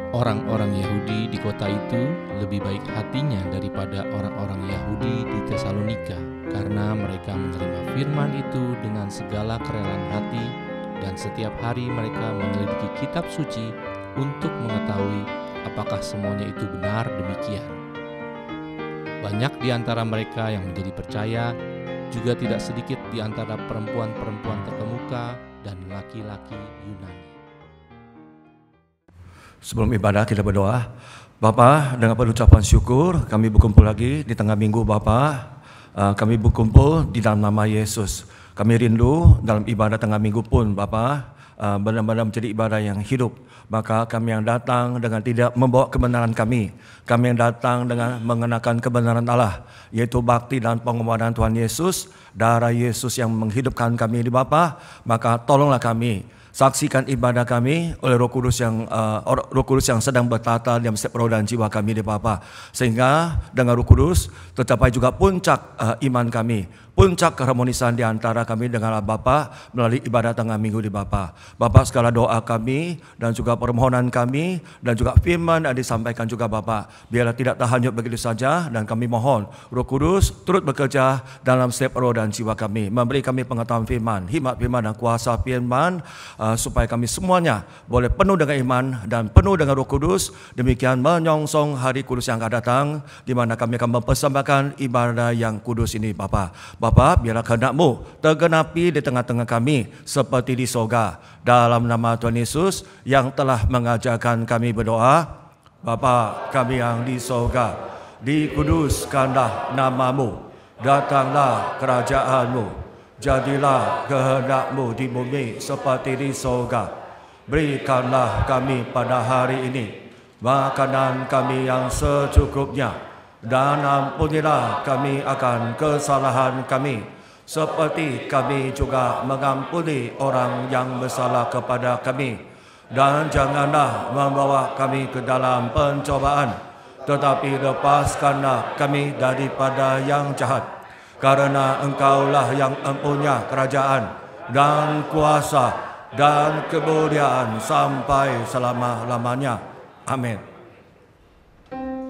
Orang-orang Yahudi di kota itu lebih baik hatinya daripada orang-orang Yahudi di Tesalonika, karena mereka menerima firman itu dengan segala kerelaan hati, dan setiap hari mereka menyelidiki kitab suci untuk mengetahui apakah semuanya itu benar demikian. Banyak di antara mereka yang menjadi percaya, juga tidak sedikit di antara perempuan-perempuan terkemuka dan laki-laki Yunani. Sebelum ibadah kita berdoa. Bapa, dengan ucapan syukur kami berkumpul lagi di tengah minggu Bapa. Kami berkumpul di dalam nama Yesus. Kami rindu dalam ibadah tengah minggu pun Bapa, benar-benar menjadi ibadah yang hidup. Maka kami yang datang dengan tidak membawa kebenaran kami yang datang dengan mengenakan kebenaran Allah, yaitu bakti dan pengorbanan Tuhan Yesus, darah Yesus yang menghidupkan kami di Bapa. Maka tolonglah kami, saksikan ibadah kami oleh Roh Kudus yang sedang bertata dalam setiap roh dan jiwa kami di Bapa, sehingga dengan Roh Kudus tercapai juga puncak iman kami, puncak keharmonisan di antara kami dengan Bapa melalui ibadah tengah minggu di Bapa. Bapa, segala doa kami dan juga permohonan kami dan juga firman yang disampaikan juga Bapa, biarlah tidak terhanyut begitu saja, dan kami mohon Roh Kudus turut bekerja dalam setiap roh dan jiwa kami, memberi kami pengetahuan firman, hikmat firman dan kuasa firman, supaya kami semuanya boleh penuh dengan iman dan penuh dengan Roh Kudus. Demikian menyongsong hari kudus yang akan datang, di mana kami akan mempersembahkan ibadah yang kudus ini Bapa. Bapa, biarlah kehendak-Mu tergenapi di tengah-tengah kami seperti di sorga. Dalam nama Tuhan Yesus yang telah mengajarkan kami berdoa. Bapa kami yang di sorga, dikuduskanlah nama-Mu, datanglah kerajaan-Mu, jadilah kehendak-Mu di bumi seperti di sorga. Berikanlah kami pada hari ini makanan kami yang secukupnya, dan ampunilah kami akan kesalahan kami, seperti kami juga mengampuni orang yang bersalah kepada kami. Dan janganlah membawa kami ke dalam pencobaan, tetapi lepaskanlah kami daripada yang jahat. Karena Engkaulah yang mempunyai kerajaan dan kuasa dan kemuliaan sampai selama-lamanya. Amin. Oh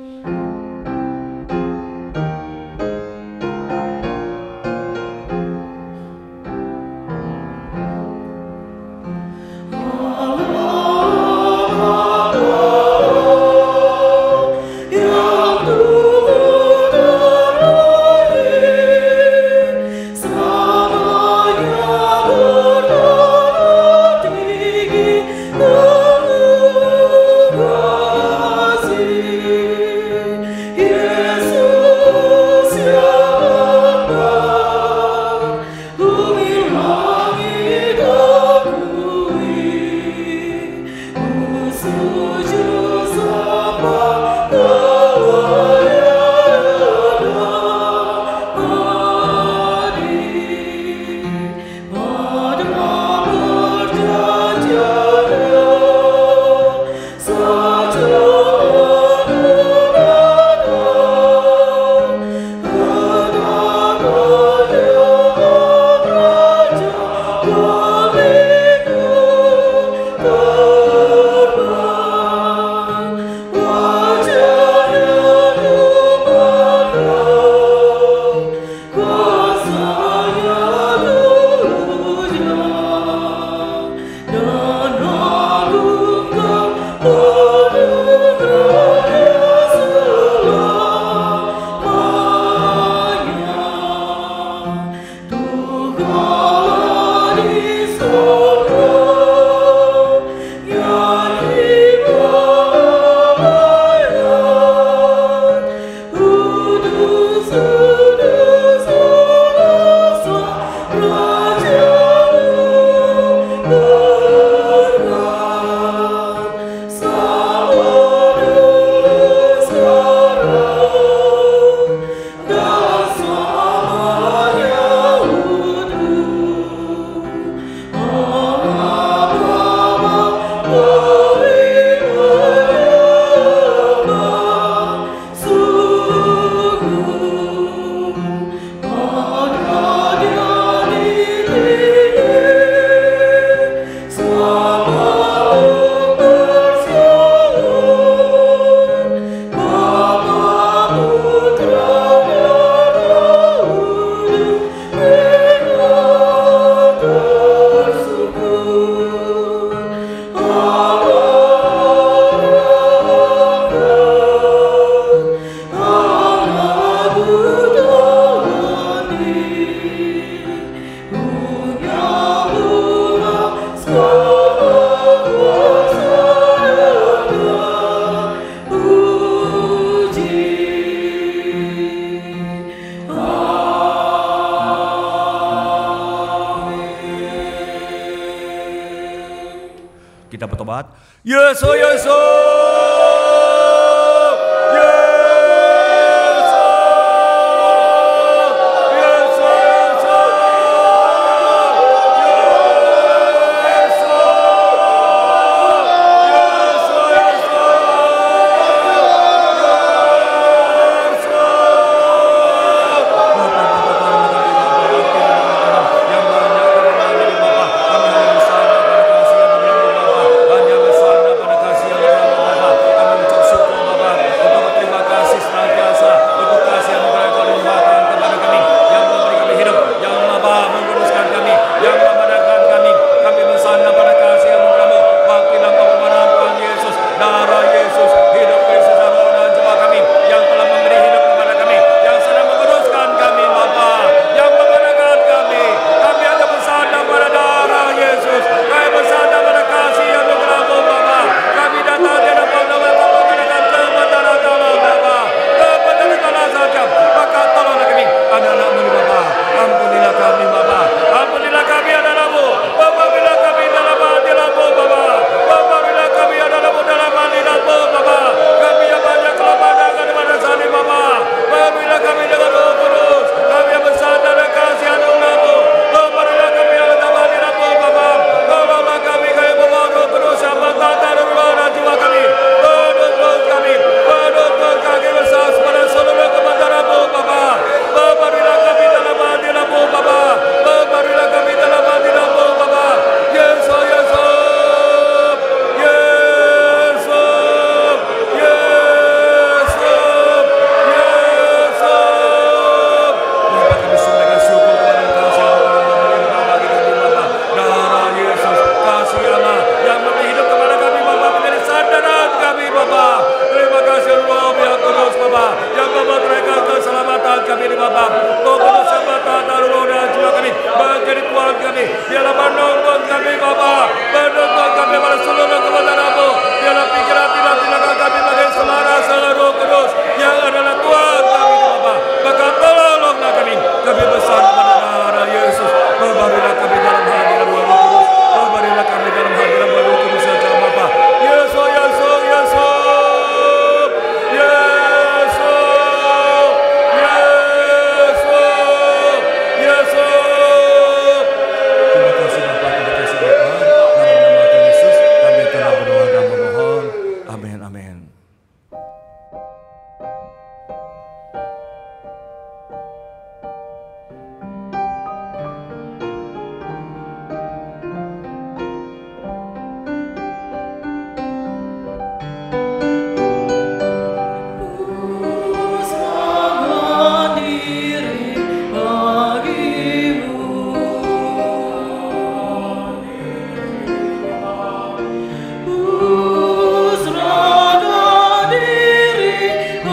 Yesus, Yesus.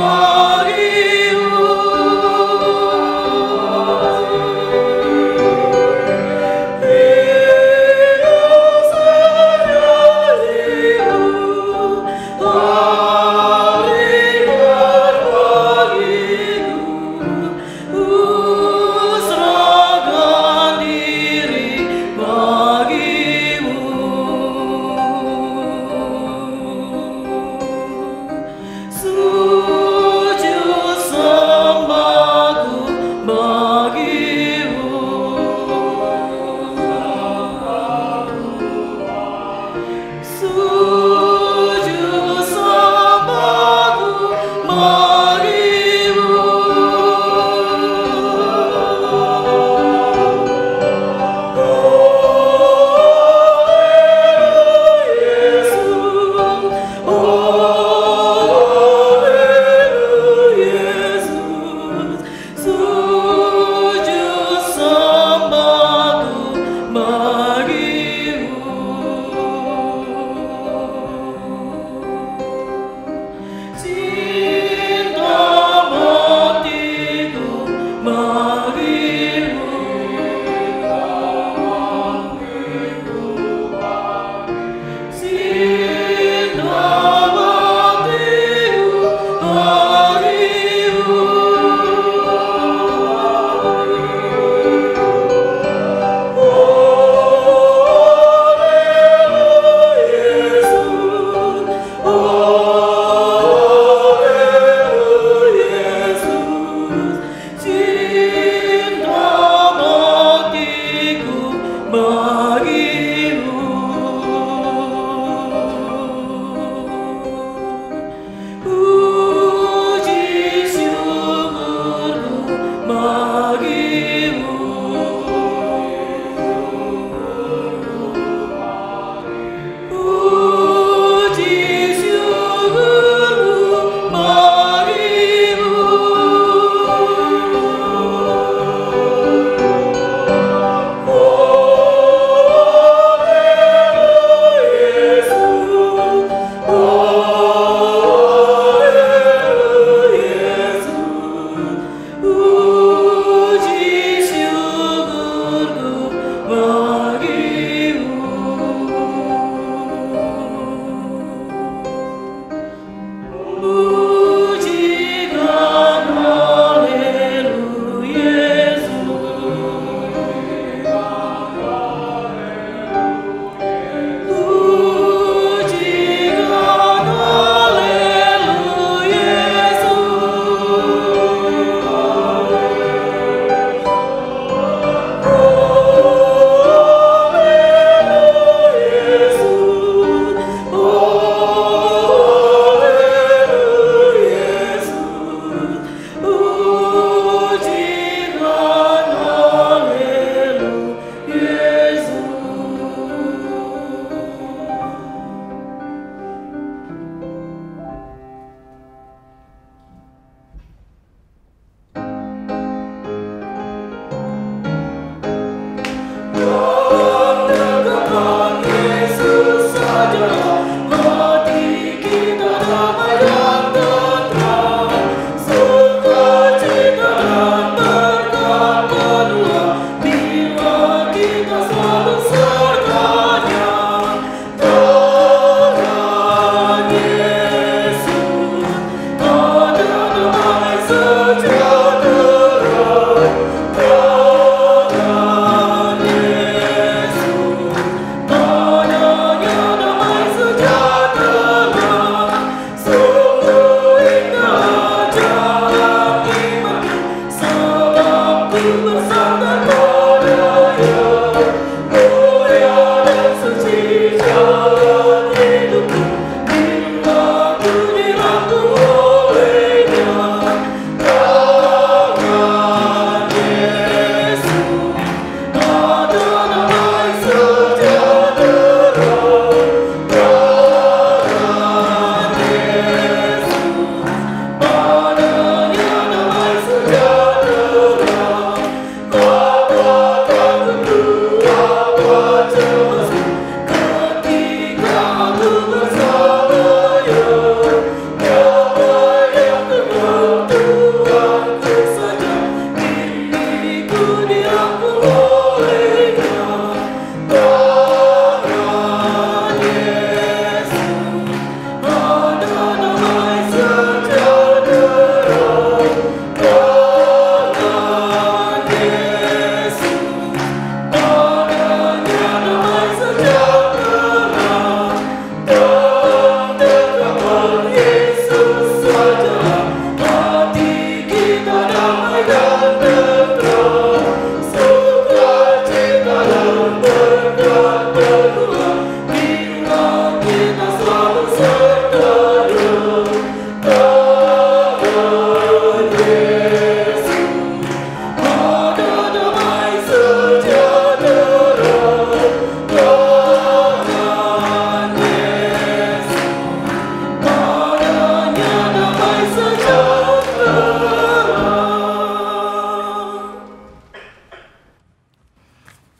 Oh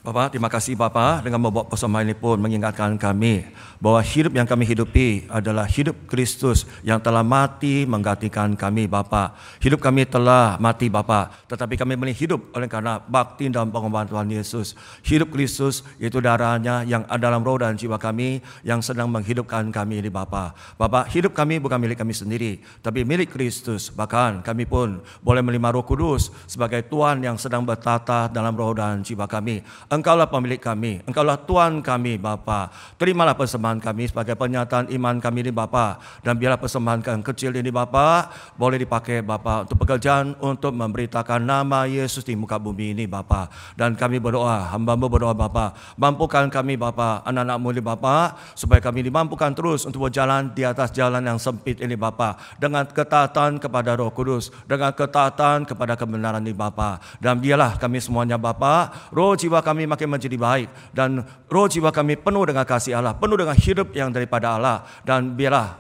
Bapak, terima kasih Bapak dengan membawa persembahan ini pun mengingatkan kami bahwa hidup yang kami hidupi adalah hidup Kristus yang telah mati menggantikan kami Bapak. Hidup kami telah mati Bapak, tetapi kami boleh hidup oleh karena bakti dan pengorbanan Tuhan Yesus. Hidup Kristus itu darahnya yang ada dalam roh dan jiwa kami yang sedang menghidupkan kami ini Bapak. Bapak, hidup kami bukan milik kami sendiri, tapi milik Kristus. Bahkan kami pun boleh menerima Roh Kudus sebagai Tuhan yang sedang bertata dalam roh dan jiwa kami. Engkaulah pemilik kami, Engkaulah Tuhan kami Bapa. Terimalah persembahan kami sebagai pernyataan iman kami ini Bapa. Dan biarlah persembahan yang kecil ini Bapa boleh dipakai Bapa untuk pekerjaan untuk memberitakan nama Yesus di muka bumi ini Bapa. Dan kami berdoa, hamba-Mu berdoa Bapa, mampukan kami Bapa, anak-anak-Mu ini Bapa, supaya kami dimampukan terus untuk berjalan di atas jalan yang sempit ini Bapa, dengan ketaatan kepada Roh Kudus, dengan ketaatan kepada kebenaran ini Bapa. Dan biarlah kami semuanya Bapa, roh jiwa kami makin menjadi baik, dan roh jiwa kami penuh dengan kasih Allah, penuh dengan hidup yang daripada Allah. Dan biarlah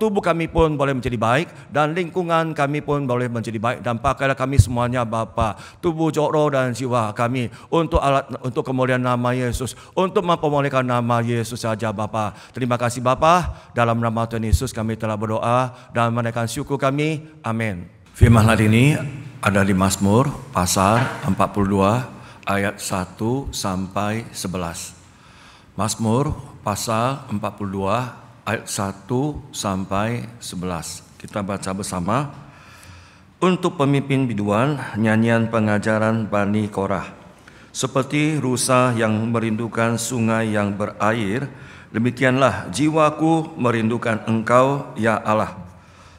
tubuh kami pun boleh menjadi baik, dan lingkungan kami pun boleh menjadi baik. Dan pakailah kami semuanya Bapa, tubuh, roh dan jiwa kami untuk alat, untuk kemuliaan nama Yesus, untuk mempermuliakan nama Yesus saja Bapa. Terima kasih Bapa, dalam nama Tuhan Yesus kami telah berdoa dan menaikkan syukur kami. Amin. Firman hari ini ada di Mazmur pasal 42 ayat 1 sampai 11. Mazmur pasal 42 ayat 1 sampai 11. Kita baca bersama. Untuk pemimpin biduan, nyanyian pengajaran Bani Korah. Seperti rusa yang merindukan sungai yang berair, demikianlah jiwaku merindukan Engkau, ya Allah.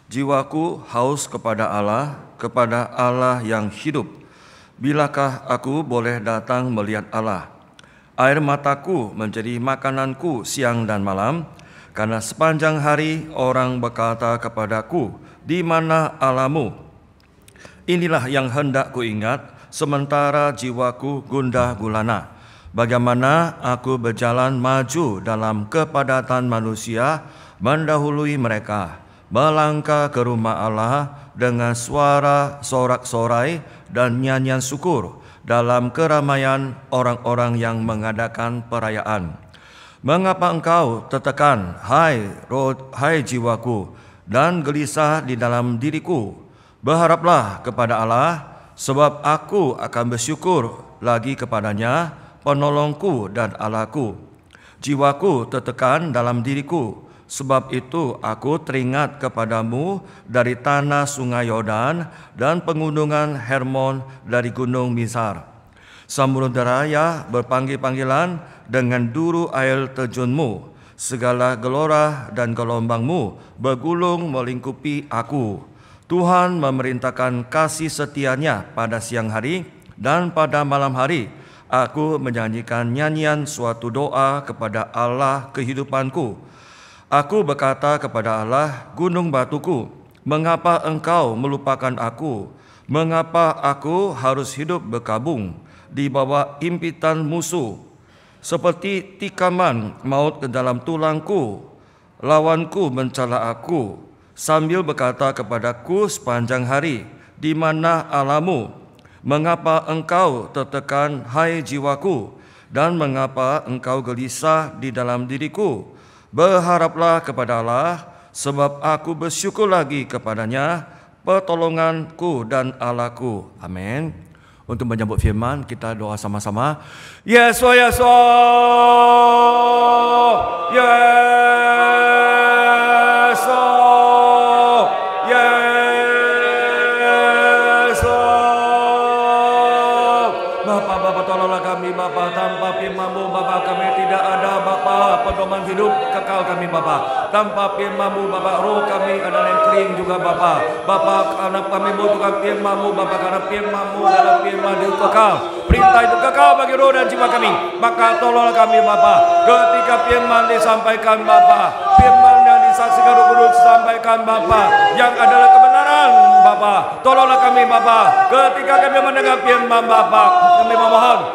Jiwaku haus kepada Allah yang hidup. Bilakah aku boleh datang melihat Allah? Air mataku menjadi makananku siang dan malam, karena sepanjang hari orang berkata kepadaku, di mana Allahmu? Inilah yang hendak kuingat, sementara jiwaku gundah gulana. Bagaimana aku berjalan maju dalam kepadatan manusia, mendahului mereka, melangkah ke rumah Allah dengan suara sorak-sorai dan nyanyian syukur dalam keramaian orang-orang yang mengadakan perayaan. Mengapa engkau tertekan, hai jiwaku, dan gelisah di dalam diriku? Berharaplah kepada Allah, sebab aku akan bersyukur lagi kepadanya, penolongku dan Allahku. Jiwaku tertekan dalam diriku, sebab itu aku teringat kepadamu dari tanah sungai Yordan dan pegunungan Hermon dari gunung Mizar. Samudera raya berpanggil-panggilan dengan duru air terjunmu. Segala gelora dan gelombangmu bergulung melingkupi aku. Tuhan memerintahkan kasih setianya pada siang hari, dan pada malam hari aku menyanyikan nyanyian suatu doa kepada Allah kehidupanku. Aku berkata kepada Allah, gunung batuku, mengapa engkau melupakan aku? Mengapa aku harus hidup berkabung di bawah impitan musuh? Seperti tikaman maut ke dalam tulangku, lawanku mencela aku, sambil berkata kepadaku sepanjang hari, di mana Allahmu? Mengapa engkau tertekan, hai jiwaku, dan mengapa engkau gelisah di dalam diriku? Berharaplah kepada Allah, sebab aku bersyukur lagi kepadanya, pertolonganku dan Allahku. Amin. Untuk menyambut firman, kita doa sama-sama. Yes, oh, yes, oh, yes, oh, yes, oh. Bapa, tolonglah kami, Bapa, tanpa firman-Mu, Bapa, kami tidak ada, Bapa, pedoman hidup kekal kami, Bapa. Tanpa firman-Mu, Bapa, roh kami adalah yang kering juga, Bapa. Bapa, karena kami butuhkan firman-Mu, Bapa, karena firman-Mu adalah firman hidup kekal. Perintah itu kekal bagi roh dan jiwa kami. Maka tolonglah kami, Bapa, ketika firman disampaikan, Bapa, firman yang disaksikan Roh Kudus disampaikan, Bapa, yang adalah kebenaran, Bapa. Tolonglah kami, Bapa, ketika kami mendengar firman, Bapa,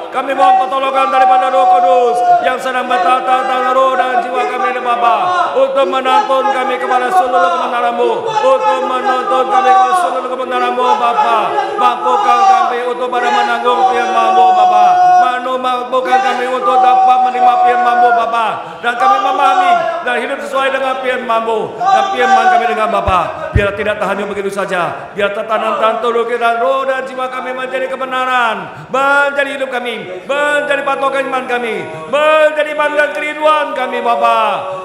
kami mohon pertolongan daripada Roh Kudus yang sedang bertata tentang roh dan jiwa kami, Bapa, untuk menuntun kami kepada seluruh kebenaran-Mu, untuk menuntun kami kepada seluruh kebenaran-Mu, Bapa. Mampukan kami untuk pada menanggung firman-Mu, Bapa. Mampukan kami untuk dapat menerima firman-Mu, Bapa, dan kami memahami dan hidup sesuai dengan firman-Mu. Dan firman kami dengan Bapa, biar tidak tahan begitu saja, biar tertanam dalam tubuh kita, roh dan jiwa kami menjadi kebenaran, menjadi hidup kami, menjadi patokan iman kami, menjadi iman dan kerinduan kami, Bapa.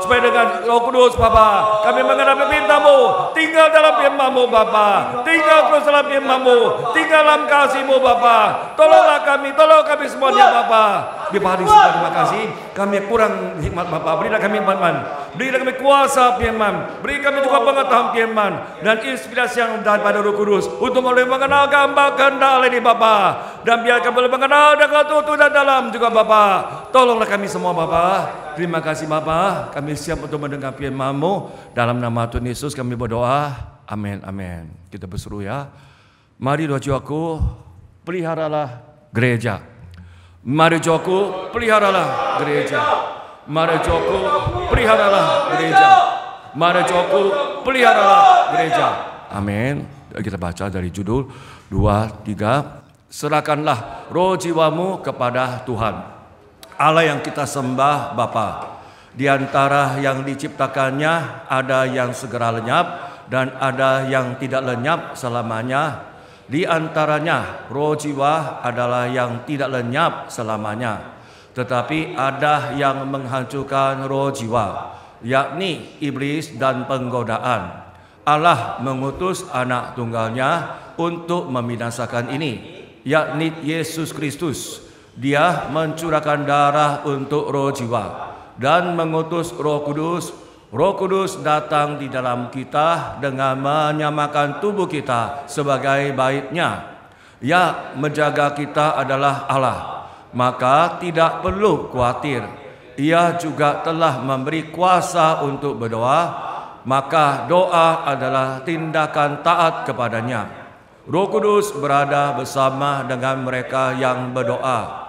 Supaya dengan Roh Kudus, Bapa, kami menghadapi perintah-Mu, tinggal dalam firman-Mu, Bapa, tinggal terus dalam firman-Mu, tinggal dalam kasih-Mu, Bapa. Tolonglah kami, tolong kami semuanya, Bapa. Di hari sudah terima kasih, kami kurang hikmat, Bapa. Berilah kami iman, berilah kami kuasa firman, beri kami juga pengetahuan firman dan inspirasi yang daripada Roh Kudus untuk boleh mengenal gambar kehendak Allah ini, Bapa, dan biar kami boleh mengenal dengan tutur dan dalam juga, Bapa. Tolonglah kami semua, Bapa. Terima kasih, Bapa. Kami siap untuk mendengar firman-Mu. Dalam nama Tuhan Yesus kami berdoa. Amin, amin. Kita berseru, ya. Mari doa jiwaku, peliharalah gereja. Mari jiwaku, peliharalah gereja. Mari jiwaku, peliharalah gereja. Mari jiwaku, peliharalah gereja. Amin. Kita baca dari judul 2, 3. Serahkanlah roh jiwamu kepada Tuhan, Allah yang kita sembah, Bapa. Di antara yang diciptakannya ada yang segera lenyap dan ada yang tidak lenyap selamanya. Di antaranya roh jiwa adalah yang tidak lenyap selamanya, tetapi ada yang menghancurkan roh jiwa, yakni iblis dan penggodaan. Allah mengutus anak tunggalnya untuk membinasakan ini, yakni Yesus Kristus. Dia mencurahkan darah untuk roh jiwa dan mengutus Roh Kudus. Roh Kudus datang di dalam kita dengan menyamakan tubuh kita sebagai baitnya. Yang menjaga kita adalah Allah, maka tidak perlu khawatir. Ia juga telah memberi kuasa untuk berdoa, maka doa adalah tindakan taat kepadanya. Roh Kudus berada bersama dengan mereka yang berdoa.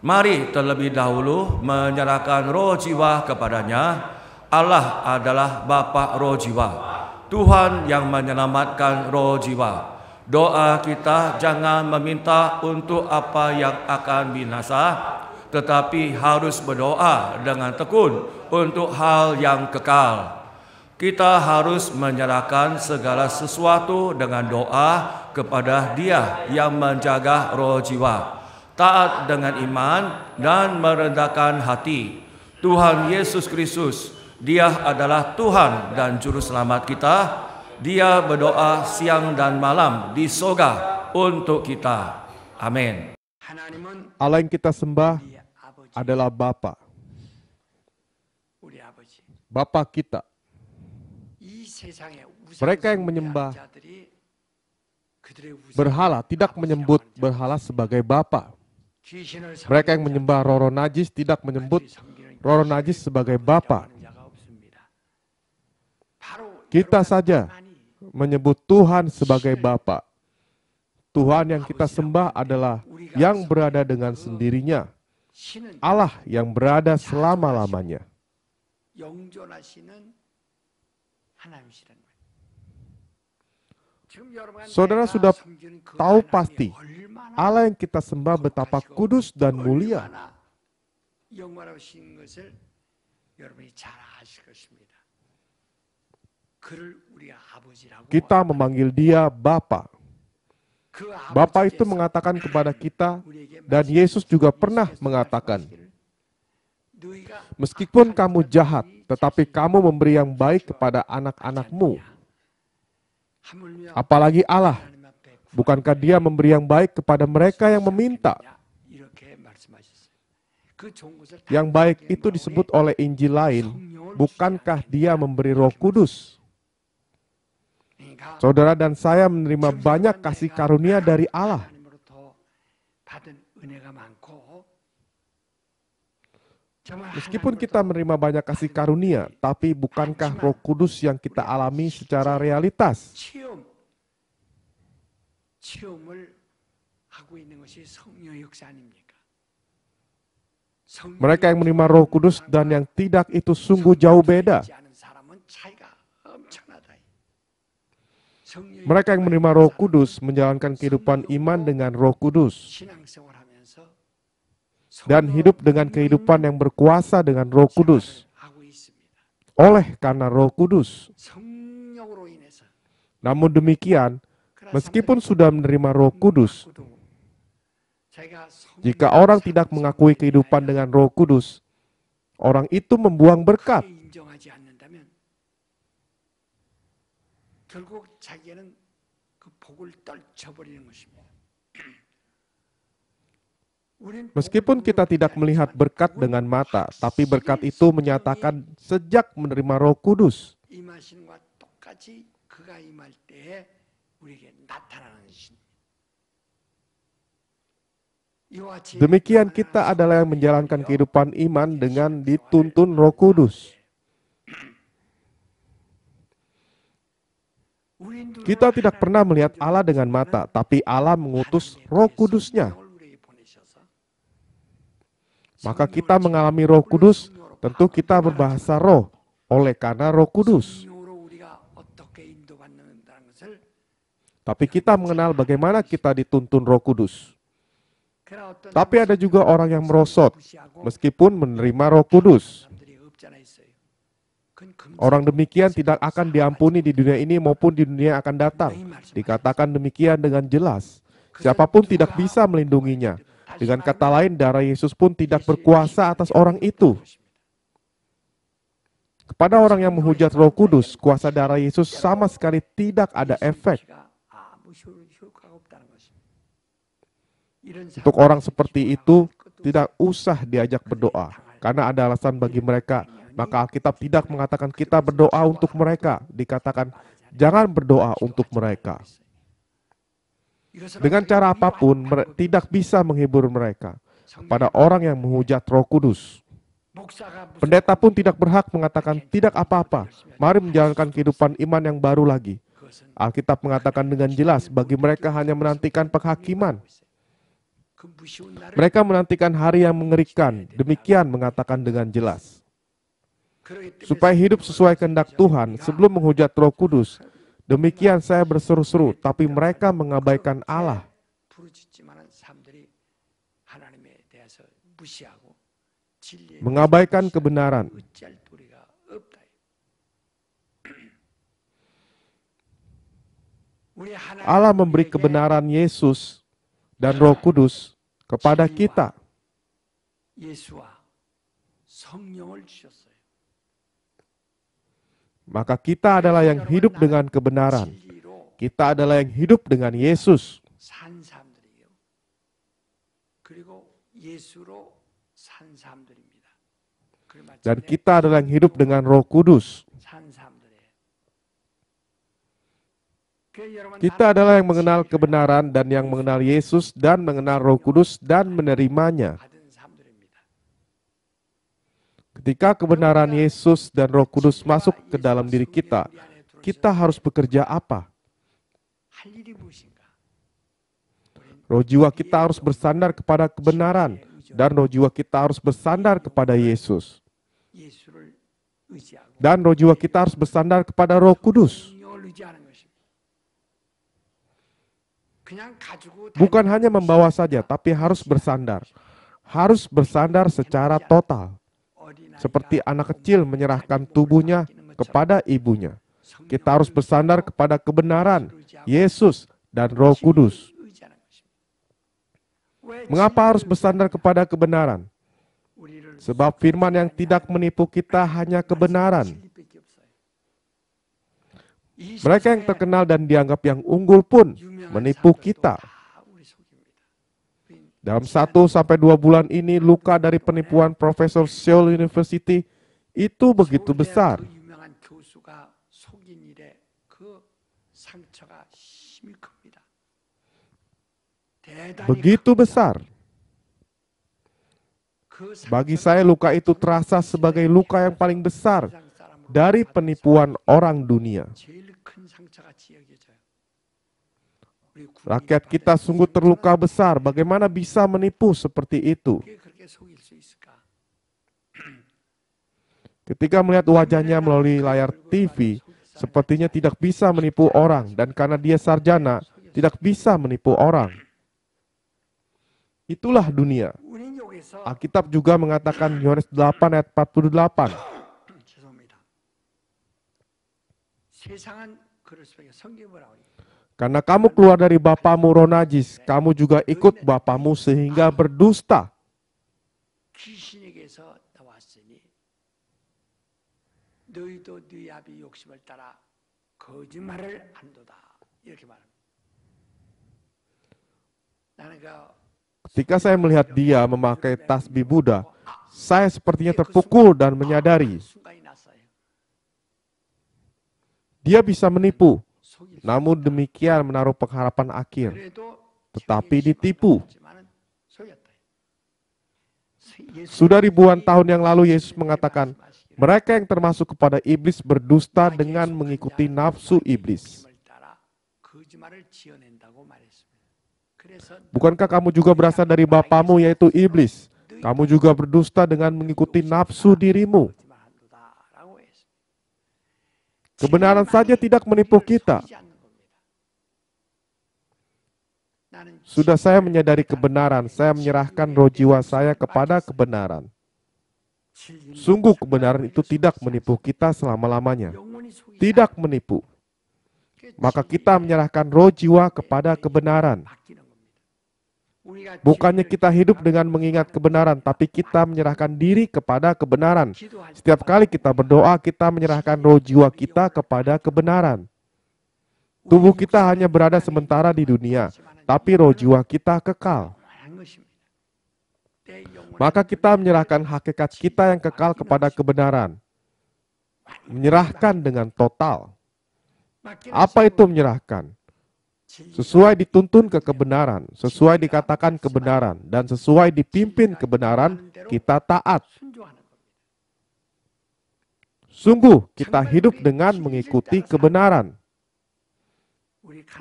Mari terlebih dahulu menyerahkan roh jiwa kepadanya. Allah adalah Bapa roh jiwa, Tuhan yang menyelamatkan roh jiwa. Doa kita jangan meminta untuk apa yang akan binasa, tetapi harus berdoa dengan tekun untuk hal yang kekal. Kita harus menyerahkan segala sesuatu dengan doa kepada Dia yang menjaga roh jiwa, taat dengan iman dan merendahkan hati. Tuhan Yesus Kristus, Dia adalah Tuhan dan Juru Selamat kita. Dia berdoa siang dan malam di sorga untuk kita. Amin. Allah yang kita sembah adalah Bapa. Bapa kita. Mereka yang menyembah berhala tidak menyebut berhala sebagai Bapa. Mereka yang menyembah roh-roh najis tidak menyebut roh-roh najis sebagai Bapa. Kita saja menyebut Tuhan sebagai Bapa. Tuhan yang kita sembah adalah yang berada dengan sendirinya. Allah yang berada selama-lamanya. Saudara sudah tahu pasti Allah yang kita sembah betapa kudus dan mulia. Kita memanggil Dia Bapa. Bapa itu mengatakan kepada kita, dan Yesus juga pernah mengatakan, meskipun kamu jahat, tetapi kamu memberi yang baik kepada anak-anakmu. Apalagi Allah, bukankah Dia memberi yang baik kepada mereka yang meminta? Yang baik itu disebut oleh Injil lain, bukankah Dia memberi Roh Kudus? Saudara dan saya menerima banyak kasih karunia dari Allah. Meskipun kita menerima banyak kasih karunia, tapi bukankah Roh Kudus yang kita alami secara realitas? Mereka yang menerima Roh Kudus dan yang tidak itu sungguh jauh beda. Mereka yang menerima Roh Kudus menjalankan kehidupan iman dengan Roh Kudus dan hidup dengan kehidupan yang berkuasa dengan Roh Kudus. Oleh karena Roh Kudus. Namun demikian, meskipun sudah menerima Roh Kudus, jika orang tidak mengakui kehidupan dengan Roh Kudus, orang itu membuang berkat. Meskipun kita tidak melihat berkat dengan mata, tapi berkat itu menyatakan sejak menerima Roh Kudus. Demikian kita adalah yang menjalankan kehidupan iman dengan dituntun Roh Kudus. Kita tidak pernah melihat Allah dengan mata, tapi Allah mengutus Roh Kudus-Nya. Maka kita mengalami Roh Kudus, tentu kita berbahasa roh, oleh karena Roh Kudus. Tapi kita mengenal bagaimana kita dituntun Roh Kudus. Tapi ada juga orang yang merosot, meskipun menerima Roh Kudus. Orang demikian tidak akan diampuni di dunia ini maupun di dunia yang akan datang. Dikatakan demikian dengan jelas. Siapapun tidak bisa melindunginya. Dengan kata lain, darah Yesus pun tidak berkuasa atas orang itu. Kepada orang yang menghujat Roh Kudus, kuasa darah Yesus sama sekali tidak ada efek. Untuk orang seperti itu, tidak usah diajak berdoa, karena ada alasan bagi mereka. Maka Alkitab tidak mengatakan kita berdoa untuk mereka, dikatakan jangan berdoa untuk mereka. Dengan cara apapun, tidak bisa menghibur mereka. Kepada orang yang menghujat Roh Kudus, pendeta pun tidak berhak mengatakan tidak apa-apa, mari menjalankan kehidupan iman yang baru lagi. Alkitab mengatakan dengan jelas, bagi mereka hanya menantikan penghakiman. Mereka menantikan hari yang mengerikan, demikian mengatakan dengan jelas. Supaya hidup sesuai kehendak Tuhan sebelum menghujat Roh Kudus, demikian saya berseru-seru, tapi mereka mengabaikan Allah. Mengabaikan kebenaran. Allah memberi kebenaran Yesus dan Roh Kudus kepada kita. Maka kita adalah yang hidup dengan kebenaran. Kita adalah yang hidup dengan Yesus. Dan kita adalah yang hidup dengan Roh Kudus. Kita adalah yang mengenal kebenaran dan yang mengenal Yesus dan mengenal Roh Kudus dan menerimanya. Ketika kebenaran Yesus dan Roh Kudus masuk ke dalam diri kita, kita harus bekerja apa? Roh jiwa kita harus bersandar kepada kebenaran dan roh jiwa kita harus bersandar kepada Yesus. Dan roh jiwa kita harus bersandar kepada Roh Kudus. Bukan hanya membawa saja, tapi harus bersandar. Harus bersandar secara total. Seperti anak kecil menyerahkan tubuhnya kepada ibunya. Kita harus bersandar kepada kebenaran, Yesus, dan Roh Kudus. Mengapa harus bersandar kepada kebenaran? Sebab firman yang tidak menipu kita hanya kebenaran. Mereka yang terkenal dan dianggap yang unggul pun menipu kita. Dalam 1-2 bulan ini, luka dari penipuan Profesor Seoul University itu begitu besar. Begitu besar. Bagi saya, luka itu terasa sebagai luka yang paling besar dari penipuan orang dunia. Rakyat kita sungguh terluka besar. Bagaimana bisa menipu seperti itu? Ketika melihat wajahnya melalui layar TV, sepertinya tidak bisa menipu orang. Dan karena dia sarjana, tidak bisa menipu orang. Itulah dunia. Alkitab juga mengatakan Yohanes 8 ayat 48. Karena kamu keluar dari bapamu roh najis, kamu juga ikut bapamu sehingga berdusta. Ketika saya melihat dia memakai tasbih Buddha, saya sepertinya terpukul dan menyadari dia bisa menipu. Namun demikian menaruh pengharapan akhir, tetapi ditipu. Sudah ribuan tahun yang lalu Yesus mengatakan, mereka yang termasuk kepada iblis berdusta dengan mengikuti nafsu iblis. Bukankah kamu juga berasal dari bapamu yaitu iblis? Kamu juga berdusta dengan mengikuti nafsu dirimu. Kebenaran saja tidak menipu kita. Sudah saya menyadari kebenaran, saya menyerahkan roh jiwa saya kepada kebenaran. Sungguh kebenaran itu tidak menipu kita selama-lamanya. Tidak menipu. Maka kita menyerahkan roh jiwa kepada kebenaran. Bukannya kita hidup dengan mengingat kebenaran, tapi kita menyerahkan diri kepada kebenaran. Setiap kali kita berdoa, kita menyerahkan roh jiwa kita kepada kebenaran. Tubuh kita hanya berada sementara di dunia, tapi roh jiwa kita kekal. Maka kita menyerahkan hakikat kita yang kekal kepada kebenaran. Menyerahkan dengan total. Apa itu menyerahkan? Sesuai dituntun ke kebenaran, sesuai dikatakan kebenaran, dan sesuai dipimpin kebenaran, kita taat. Sungguh, kita hidup dengan mengikuti kebenaran.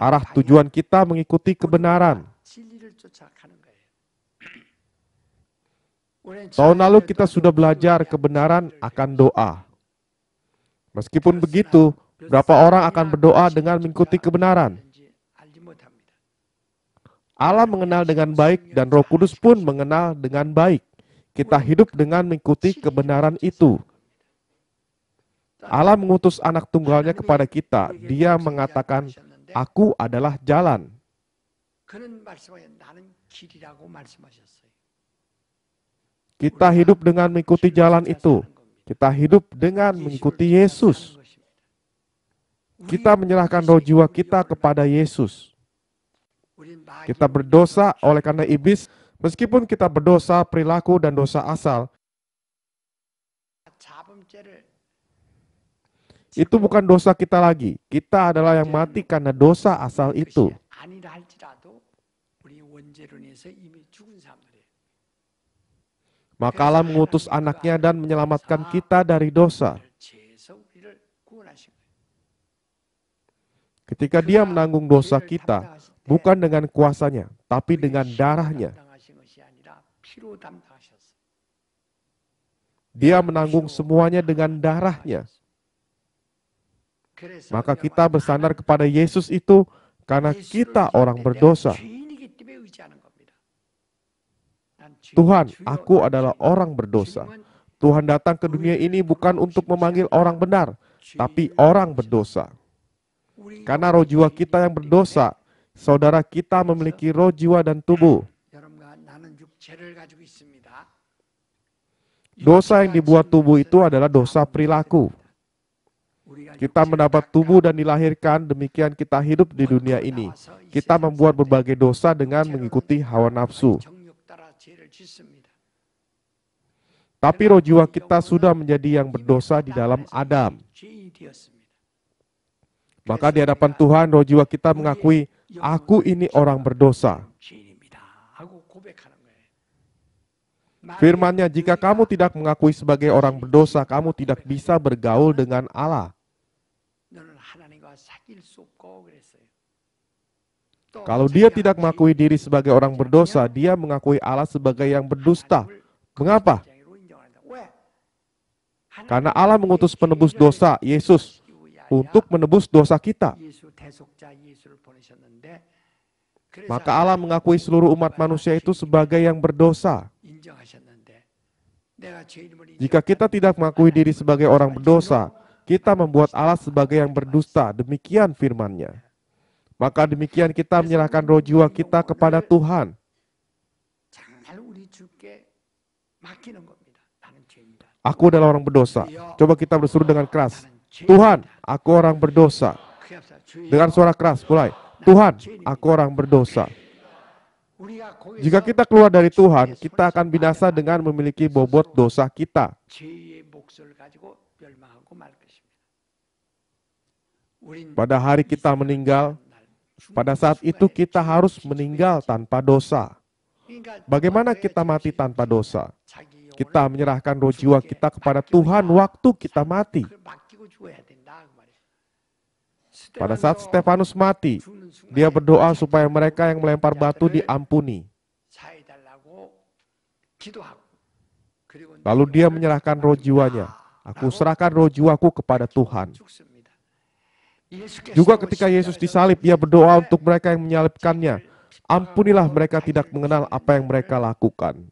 Arah tujuan kita mengikuti kebenaran. Tahun lalu kita sudah belajar kebenaran akan doa. Meskipun begitu, berapa orang akan berdoa dengan mengikuti kebenaran? Allah mengenal dengan baik dan Roh Kudus pun mengenal dengan baik. Kita hidup dengan mengikuti kebenaran itu. Allah mengutus anak tunggalnya kepada kita. Dia mengatakan, "Aku adalah jalan." Kita hidup dengan mengikuti jalan itu. Kita hidup dengan mengikuti Yesus. Kita menyerahkan roh jiwa kita kepada Yesus. Kita berdosa oleh karena iblis, meskipun kita berdosa perilaku dan dosa asal, itu bukan dosa kita lagi. Kita adalah yang mati karena dosa asal itu. Maka Allah mengutus anaknya dan menyelamatkan kita dari dosa. Ketika dia menanggung dosa kita, bukan dengan kuasanya, tapi dengan darahnya. Dia menanggung semuanya dengan darahnya. Maka kita bersandar kepada Yesus itu karena kita orang berdosa. Tuhan, aku adalah orang berdosa. Tuhan datang ke dunia ini bukan untuk memanggil orang benar, tapi orang berdosa. Karena roh jiwa kita yang berdosa, saudara kita memiliki roh jiwa dan tubuh. Dosa yang dibuat tubuh itu adalah dosa perilaku. Kita mendapat tubuh dan dilahirkan, demikian kita hidup di dunia ini. Kita membuat berbagai dosa dengan mengikuti hawa nafsu. Tapi roh jiwa kita sudah menjadi yang berdosa di dalam Adam. Maka di hadapan Tuhan, roh jiwa kita mengakui, "Aku ini orang berdosa." Firman-Nya, jika kamu tidak mengakui sebagai orang berdosa, kamu tidak bisa bergaul dengan Allah. Kalau dia tidak mengakui diri sebagai orang berdosa, dia mengakui Allah sebagai yang berdusta. Mengapa? Karena Allah mengutus penebus dosa, Yesus, untuk menebus dosa kita. Maka Allah mengakui seluruh umat manusia itu sebagai yang berdosa. Jika kita tidak mengakui diri sebagai orang berdosa, kita membuat Allah sebagai yang berdusta. Demikian firman-Nya. Maka demikian kita menyerahkan roh jiwa kita kepada Tuhan. Aku adalah orang berdosa. Coba kita berseru dengan keras. Tuhan, aku orang berdosa. Dengan suara keras, mulai. Tuhan, aku orang berdosa. Jika kita keluar dari Tuhan, kita akan binasa dengan memiliki bobot dosa kita. Pada hari kita meninggal, pada saat itu kita harus meninggal tanpa dosa. Bagaimana kita mati tanpa dosa? Kita menyerahkan roh jiwa kita kepada Tuhan waktu kita mati. Pada saat Stefanus mati, dia berdoa supaya mereka yang melempar batu diampuni. Lalu dia menyerahkan roh jiwanya. Aku serahkan roh jiwaku kepada Tuhan. Juga ketika Yesus disalib, dia berdoa untuk mereka yang menyalibkannya. Ampunilah mereka tidak mengenal apa yang mereka lakukan.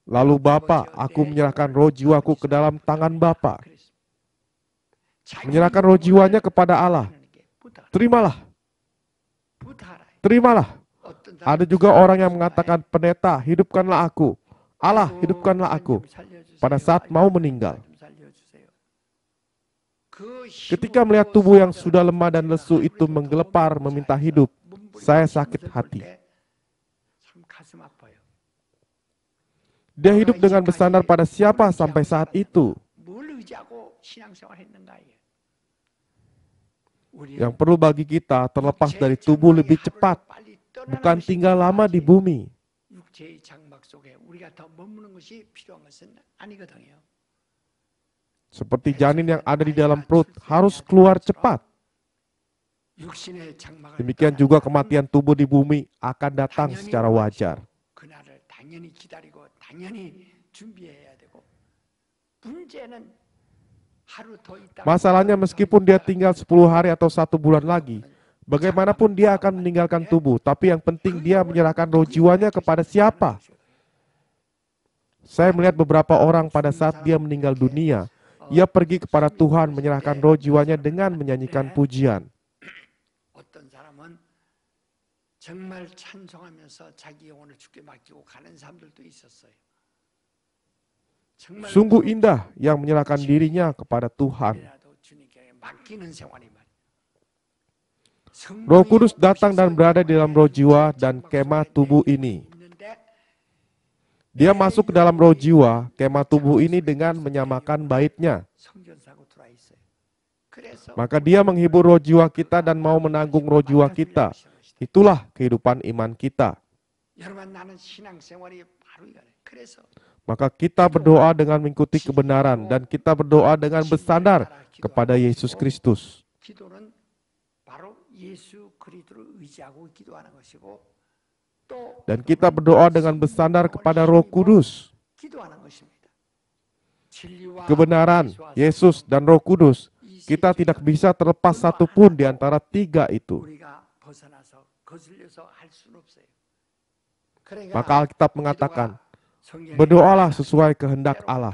Lalu Bapa, aku menyerahkan roh jiwaku ke dalam tangan Bapa. menyerahkan roh jiwanya kepada Allah. Terimalah, terimalah. Ada juga orang yang mengatakan, pendeta, hidupkanlah aku. Allah, hidupkanlah aku. Pada saat mau meninggal. Ketika melihat tubuh yang sudah lemah dan lesu itu menggelepar meminta hidup, saya sakit hati. Dia hidup dengan bersandar pada siapa sampai saat itu? Yang perlu bagi kita terlepas dari tubuh lebih cepat, bukan tinggal lama di bumi. Seperti janin yang ada di dalam perut harus keluar cepat. Demikian juga kematian tubuh di bumi akan datang secara wajar. Masalahnya meskipun dia tinggal 10 hari atau 1 bulan lagi, bagaimanapun dia akan meninggalkan tubuh, tapi yang penting dia menyerahkan roh jiwanya kepada siapa? Saya melihat beberapa orang pada saat dia meninggal dunia, ia pergi kepada Tuhan menyerahkan roh jiwanya dengan menyanyikan pujian. Sungguh indah yang menyerahkan dirinya kepada Tuhan. Roh Kudus datang dan berada di dalam roh jiwa dan kemah tubuh ini. Dia masuk ke dalam roh jiwa, kemah tubuh ini dengan menyamakan baitnya. Maka dia menghibur roh jiwa kita dan mau menanggung roh jiwa kita. Itulah kehidupan iman kita. Maka kita berdoa dengan mengikuti kebenaran dan kita berdoa dengan bersandar kepada Yesus Kristus. Dan kita berdoa dengan bersandar kepada Roh Kudus. Kebenaran, Yesus, dan Roh Kudus, kita tidak bisa terlepas satupun di antara 3 itu. Maka Alkitab mengatakan, berdoalah sesuai kehendak Allah.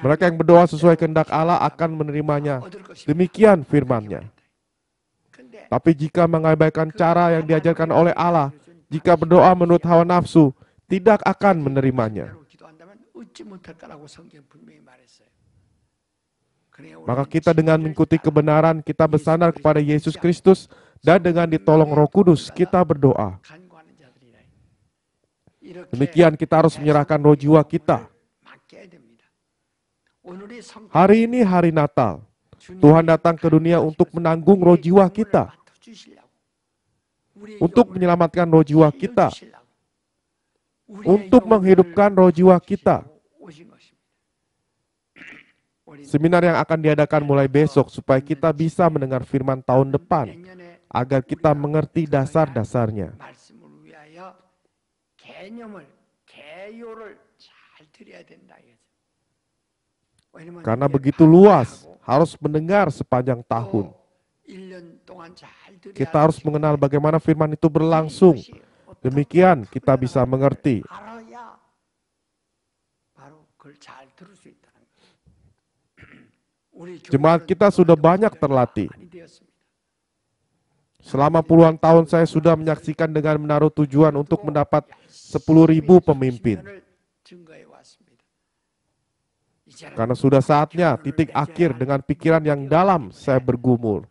Mereka yang berdoa sesuai kehendak Allah akan menerimanya. Demikian firman-Nya. Tapi jika mengabaikan cara yang diajarkan oleh Allah, jika berdoa menurut hawa nafsu, tidak akan menerimanya. Maka kita dengan mengikuti kebenaran, kita bersandar kepada Yesus Kristus, dan dengan ditolong Roh Kudus, kita berdoa. Demikian kita harus menyerahkan roh jiwa kita. Hari ini hari Natal. Tuhan datang ke dunia untuk menanggung roh jiwa kita. Untuk menyelamatkan roh jiwa kita. Untuk menghidupkan roh jiwa kita. Seminar yang akan diadakan mulai besok supaya kita bisa mendengar firman tahun depan. Agar kita mengerti dasar-dasarnya. Karena begitu luas, harus mendengar sepanjang tahun. Kita harus mengenal bagaimana firman itu berlangsung. Demikian kita bisa mengerti. Jemaat kita sudah banyak terlatih. Selama puluhan tahun saya sudah menyaksikan dengan menaruh tujuan untuk mendapat 10.000 pemimpin. Karena sudah saatnya titik akhir dengan pikiran yang dalam saya bergumul.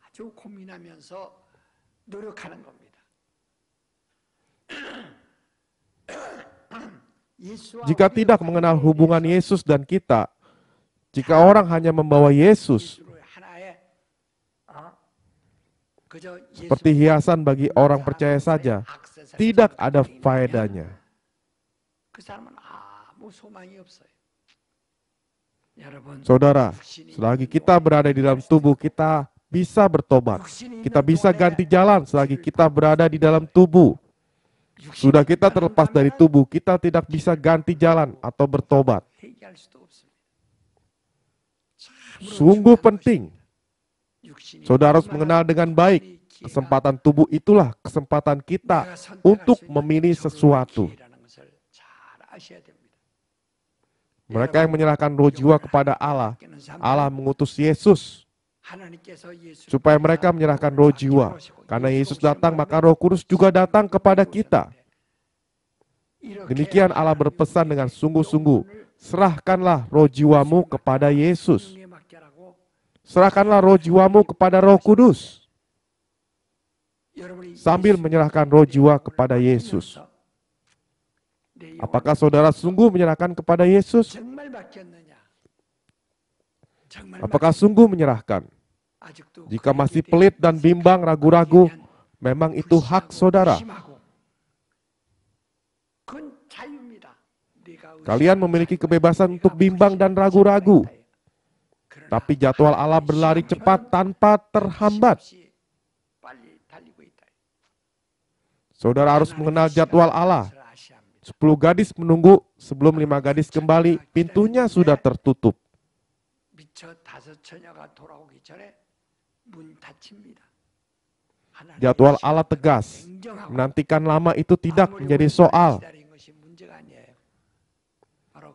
Jika tidak mengenal hubungan Yesus dan kita, jika orang hanya membawa Yesus seperti hiasan bagi orang percaya saja, tidak ada faedahnya. Saudara, selagi kita berada di dalam tubuh, kita bisa bertobat. Kita bisa ganti jalan selagi kita berada di dalam tubuh. Sudah kita terlepas dari tubuh, kita tidak bisa ganti jalan atau bertobat. Sungguh penting. Saudara harus mengenal dengan baik. Kesempatan tubuh itulah kesempatan kita untuk memilih sesuatu. Mereka yang menyerahkan roh jiwa kepada Allah, Allah mengutus Yesus supaya mereka menyerahkan roh jiwa. Karena Yesus datang, maka Roh Kudus juga datang kepada kita. Demikian Allah berpesan dengan sungguh-sungguh, serahkanlah roh jiwamu kepada Yesus. Serahkanlah roh jiwamu kepada Roh Kudus. Sambil menyerahkan roh jiwa kepada Yesus. Apakah saudara sungguh menyerahkan kepada Yesus? Apakah sungguh menyerahkan? Jika masih pelit dan bimbang, ragu-ragu, memang itu hak saudara. Kalian memiliki kebebasan untuk bimbang dan ragu-ragu. Tapi jadwal Allah berlari cepat tanpa terhambat. Saudara harus mengenal jadwal Allah. 10 gadis menunggu, sebelum 5 gadis kembali, pintunya sudah tertutup. Jadwal Allah tegas. Menantikan lama itu tidak menjadi soal.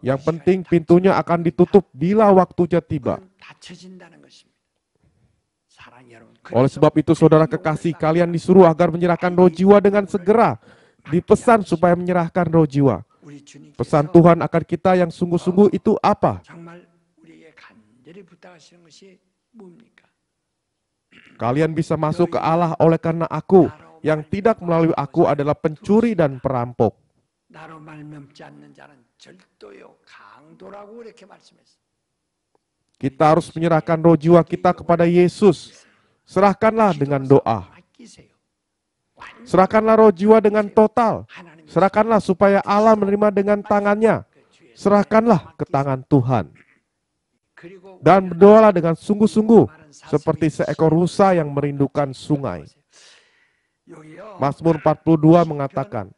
Yang penting pintunya akan ditutup bila waktunya tiba. Oleh sebab itu saudara kekasih, kalian disuruh agar menyerahkan roh jiwa dengan segera. Dipesan supaya menyerahkan roh jiwa. Pesan Tuhan akan kita yang sungguh-sungguh itu apa? Kalian bisa masuk ke Allah oleh karena aku. Yang tidak melalui aku adalah pencuri dan perampok. Kita harus menyerahkan roh jiwa kita kepada Yesus. Serahkanlah dengan doa. Serahkanlah roh jiwa dengan total. Serahkanlah supaya Allah menerima dengan tangannya. Serahkanlah ke tangan Tuhan. Dan berdoalah dengan sungguh-sungguh, seperti seekor rusa yang merindukan sungai. Mazmur 42 mengatakan,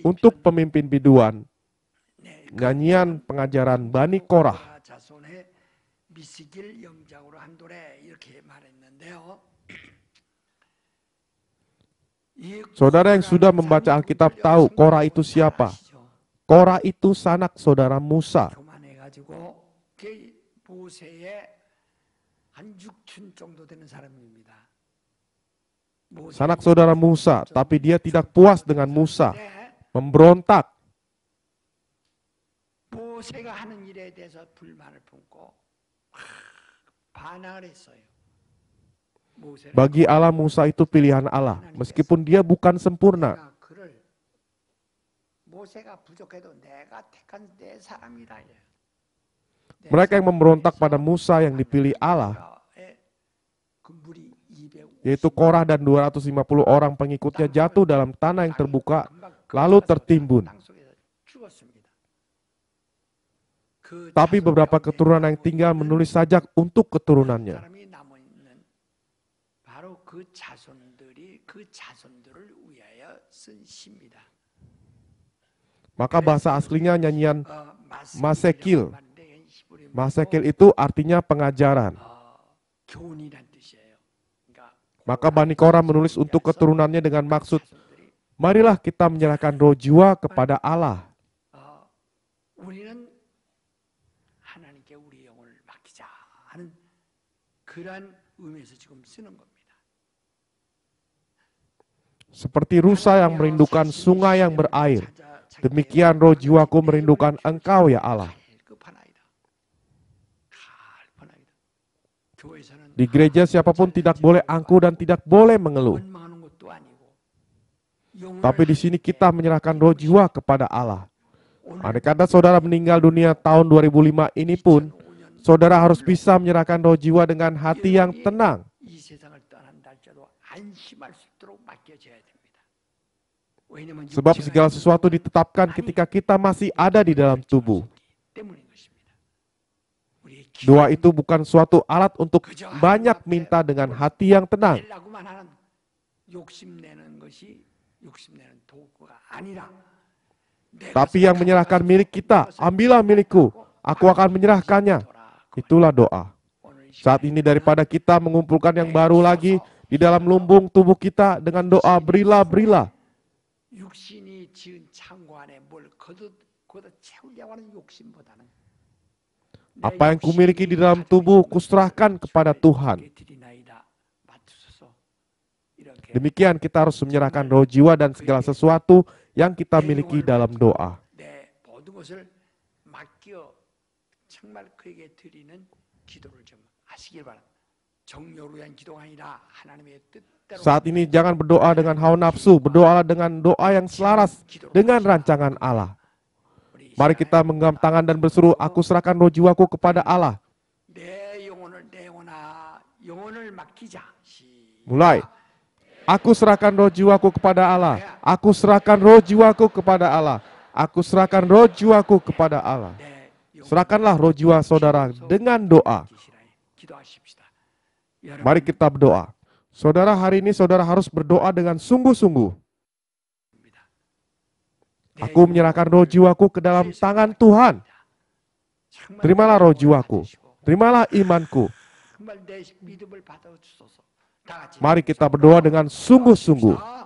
untuk pemimpin biduan, nyanyian pengajaran Bani Korah. Saudara yang sudah membaca Alkitab tahu Korah itu siapa? Korah itu sanak saudara Musa. Sanak saudara Musa, tapi dia tidak puas dengan Musa. Memberontak. Bagi Allah Musa itu pilihan Allah, meskipun dia bukan sempurna. Mereka yang memberontak pada Musa yang dipilih Allah, yaitu Korah dan 250 orang pengikutnya jatuh dalam tanah yang terbuka, lalu tertimbun. Tapi beberapa keturunan yang tinggal menulis sajak untuk keturunannya. Maka bahasa aslinya nyanyian Masekil. Masekil itu artinya pengajaran. Maka Bani Korah menulis untuk keturunannya dengan maksud, marilah kita menyerahkan roh jiwa kepada Allah. Seperti rusa yang merindukan sungai yang berair, demikian roh jiwaku merindukan Engkau ya Allah. Di gereja siapapun tidak boleh angkuh dan tidak boleh mengeluh. Tapi di sini kita menyerahkan roh jiwa kepada Allah. Andai kata saudara meninggal dunia tahun 2005 ini pun, saudara harus bisa menyerahkan roh jiwa dengan hati yang tenang. Sebab segala sesuatu ditetapkan ketika kita masih ada di dalam tubuh. Doa itu bukan suatu alat untuk banyak minta dengan hati yang tenang. Tapi yang menyerahkan milik kita, ambillah milikku, aku akan menyerahkannya. Itulah doa. Saat ini daripada kita mengumpulkan yang baru lagi di dalam lumbung tubuh kita dengan doa berilah. Apa yang kumiliki di dalam tubuh, kuserahkan kepada Tuhan. Demikian kita harus menyerahkan roh, jiwa, dan segala sesuatu yang kita miliki dalam doa. Saat ini jangan berdoa dengan hawa nafsu, berdoalah dengan doa yang selaras dengan rancangan Allah. Mari kita menggenggam tangan dan berseru, aku serahkan roh jiwaku kepada Allah. Mulai. Aku serahkan roh jiwaku kepada Allah. Aku serahkan roh jiwaku kepada Allah. Aku serahkan roh jiwaku kepada Allah. Serahkanlah roh jiwa saudara dengan doa. Mari kita berdoa. Saudara, hari ini saudara harus berdoa dengan sungguh-sungguh. Aku menyerahkan roh jiwaku ke dalam tangan Tuhan. Terimalah roh jiwaku. Terimalah imanku. Mari kita berdoa dengan sungguh-sungguh.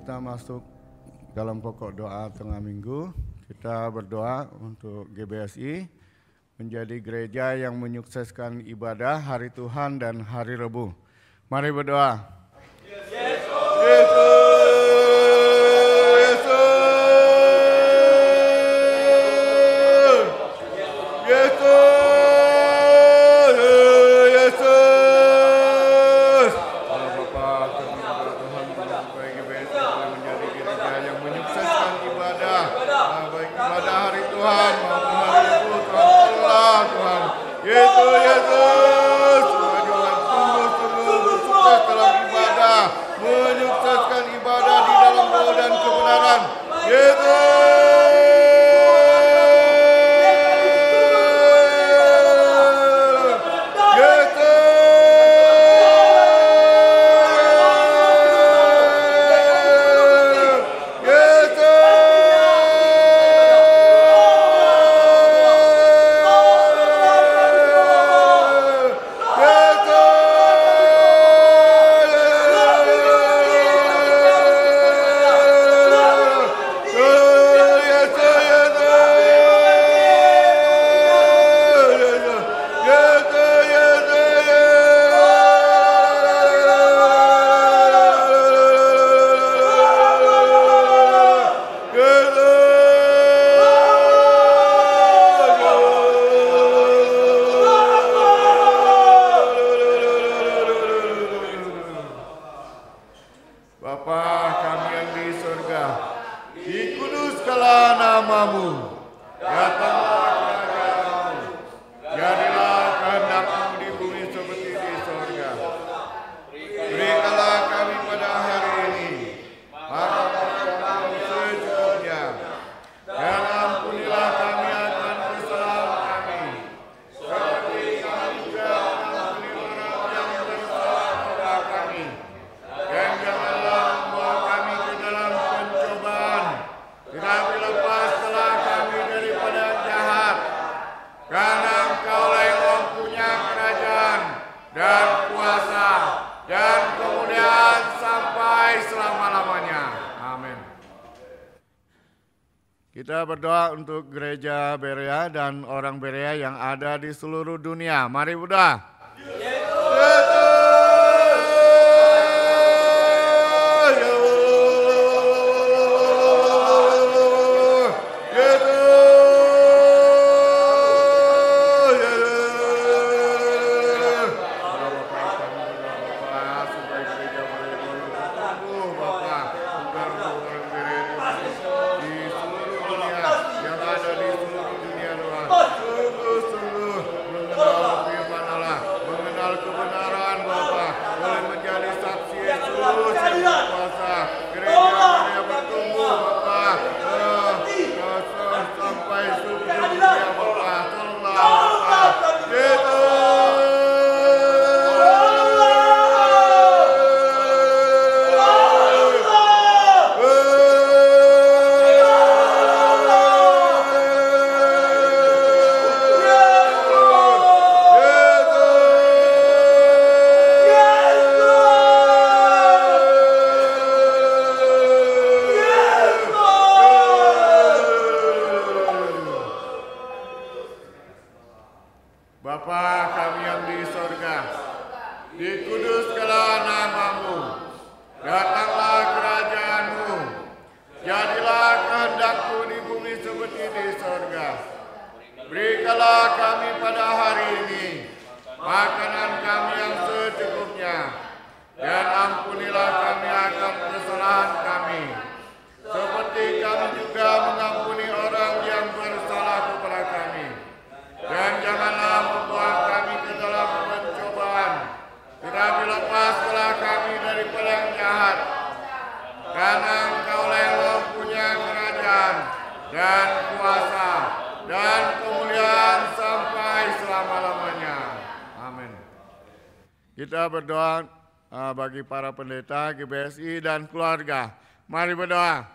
kita masuk dalam pokok doa tengah minggu, kita berdoa untuk GBSI menjadi gereja yang menyukseskan ibadah hari Tuhan dan hari Rebu. Mari berdoa. Kita berdoa untuk gereja Berea dan orang Berea yang ada di seluruh dunia. Mari berdoa. Bapa kami yang di sorga, dikuduskanlah namamu, datanglah kerajaan-Mu, jadilah kehendak-Mu di bumi seperti di sorga. Berikanlah kami pada hari ini makanan kami yang secukupnya, dan ampunilah kami akan kesalahan kami, seperti kami juga mengampuni orang yang bersalah kepada kami. Dan janganlah membawa kami ke dalam pencobaan, tetapi lepaskanlah kami daripada yang jahat. Karena Engkaulah yang mempunyai kerajaan dan kuasa dan kemuliaan sampai selama-lamanya. Amin. Kita berdoa bagi para pendeta GBSI dan keluarga. Mari berdoa.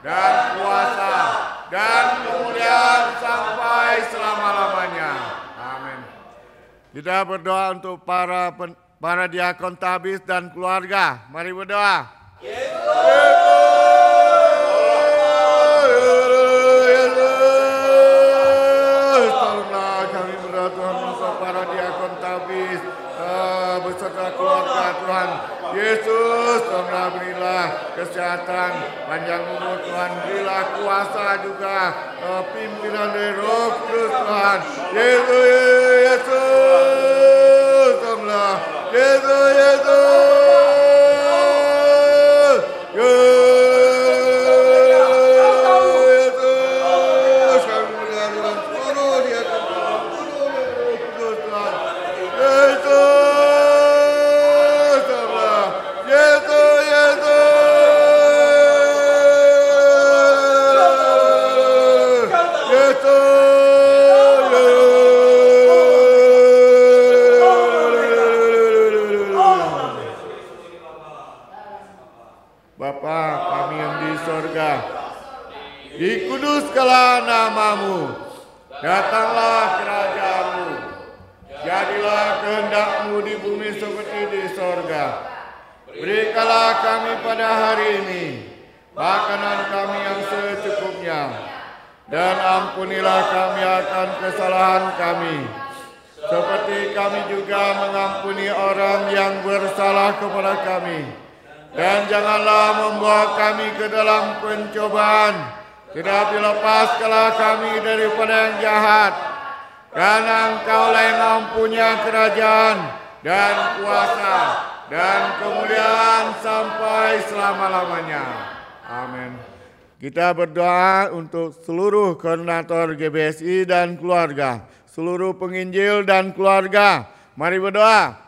dan kuasa dan kemuliaan sampai selama-lamanya. Amin. Kita berdoa untuk para diakon tabis dan keluarga. Mari berdoa. Tolonglah kami berdoa Tuhan untuk para diakon tabis beserta keluarga Tuhan. Yesus, tolonglah berilah kesehatan, panjang umur Tuhan, berilah kuasa juga, pimpinan dari Roh Kudus Tuhan. Yesus, tolonglah, Yesus. Dikuduskanlah namamu, datanglah kerajaanmu, jadilah kehendak-mu di bumi seperti di sorga. Berikanlah kami pada hari ini makanan kami yang secukupnya, dan ampunilah kami akan kesalahan kami, seperti kami juga mengampuni orang yang bersalah kepada kami. Dan janganlah membawa kami ke dalam pencobaan, tetapi lepaskanlah kami daripada yang jahat. Karena Engkaulah yang mempunyai kerajaan dan kuasa dan kemuliaan sampai selama-lamanya. Amin. Kita berdoa untuk seluruh koordinator GBSI dan keluarga, seluruh penginjil dan keluarga. Mari berdoa.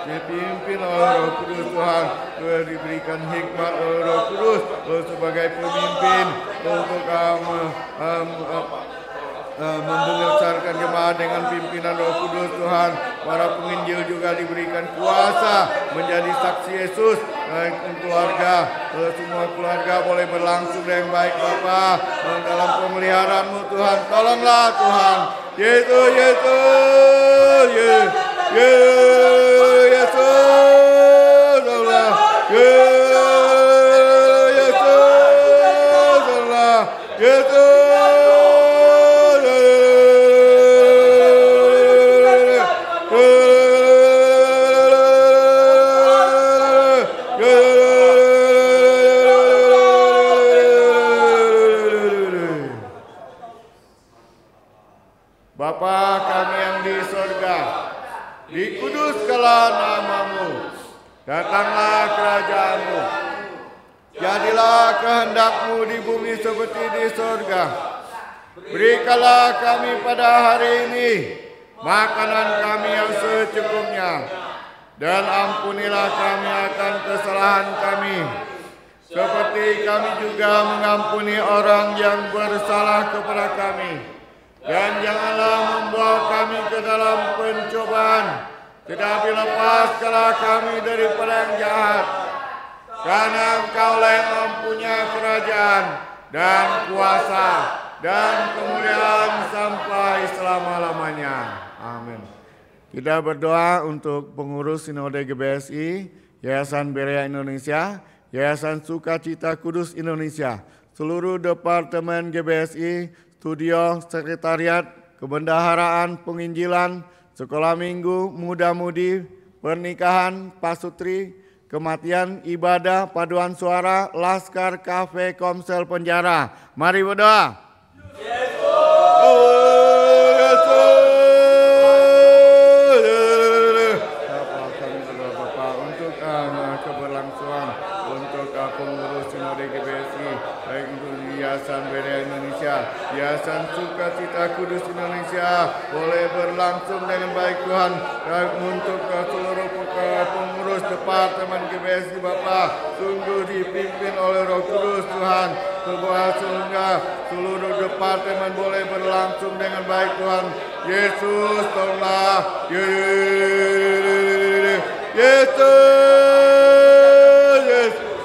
Dipimpin oleh Roh Kudus Tuhan, diberikan hikmat oleh Roh Kudus sebagai pemimpin untuk membesarkan jemaat dengan pimpinan Roh Kudus Tuhan. Para penginjil juga diberikan kuasa menjadi saksi Yesus. Keluarga, semua keluarga boleh berlangsung dengan baik Bapa dalam pemeliharaan-Mu Tuhan. Tolonglah Tuhan. Yesus. Bapa kami yang di sorga, dikuduskanlah namamu, datanglah kerajaan-Mu, jadilah kehendak-Mu di bumi seperti di sorga. Berikanlah kami pada hari ini makanan kami yang secukupnya, dan ampunilah kami akan kesalahan kami, seperti kami juga mengampuni orang yang bersalah kepada kami. Dan janganlah membawa kami ke dalam pencobaan, tetapi lepaskanlah kami daripada yang jahat. Karena Engkaulah yang mempunyai kerajaan dan kuasa dan kemuliaan sampai selama-lamanya. Amin. Kita berdoa untuk pengurus Sinode GBSI, Yayasan Berea Indonesia, Yayasan Sukacita Kudus Indonesia, seluruh departemen GBSI, studio, sekretariat, kebendaharaan, penginjilan, sekolah minggu, muda-mudi, pernikahan, pasutri, kematian, ibadah, paduan suara, laskar, kafe, komsel, penjara. Mari berdoa. Untuk keberlangsungan, untuk pengurus Sinode GBSI, baik untuk Yayasan Berea Indonesia, Hiasan sukacita Kudus Indonesia boleh berlangsung dengan baik Tuhan. Dan untuk seluruh pengurus Departemen GBSI Bapak, sungguh dipimpin oleh Roh Kudus Tuhan. Sehingga seluruh departemen boleh berlangsung dengan baik Tuhan. Yesus tolonglah. Yesus,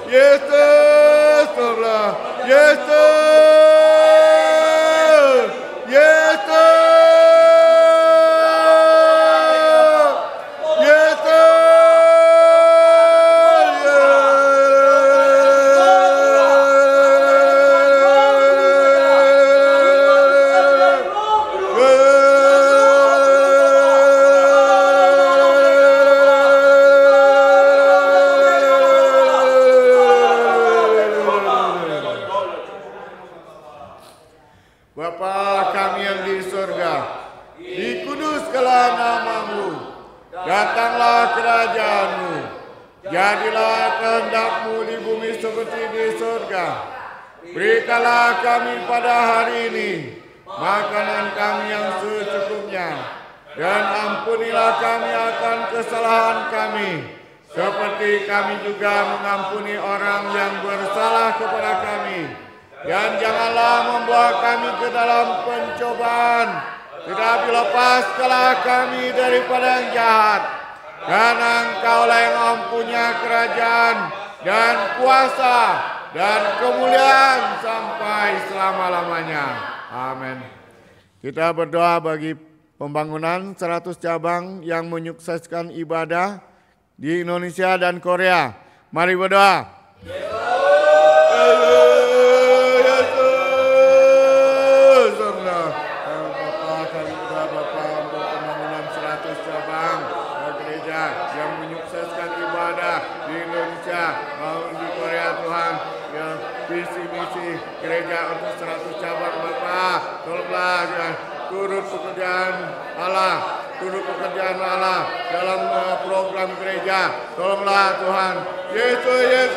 Yesus tolonglah. Yesus. Bapa kami yang di surga, dikuduskanlah namamu, datanglah kerajaan-Mu, jadilah kehendak-Mu di bumi seperti di surga. Berikanlah kami pada hari ini makanan kami yang secukupnya, dan ampunilah kami akan kesalahan kami, seperti kami juga mengampuni orang yang bersalah kepada kami. Dan janganlah membawa kami ke dalam pencobaan, tetapi lepaskanlah kami daripada yang jahat. Karena Engkau-lah yang mempunyai kerajaan dan kuasa dan kemuliaan sampai selama-lamanya. Amin. Kita berdoa bagi pembangunan 100 cabang yang menyukseskan ibadah di Indonesia dan Korea. Mari berdoa. Visi-misi gereja untuk 100 cabang Bapa, tolonglah turut pekerjaan Allah dalam program gereja. Tolonglah Tuhan. Yesus.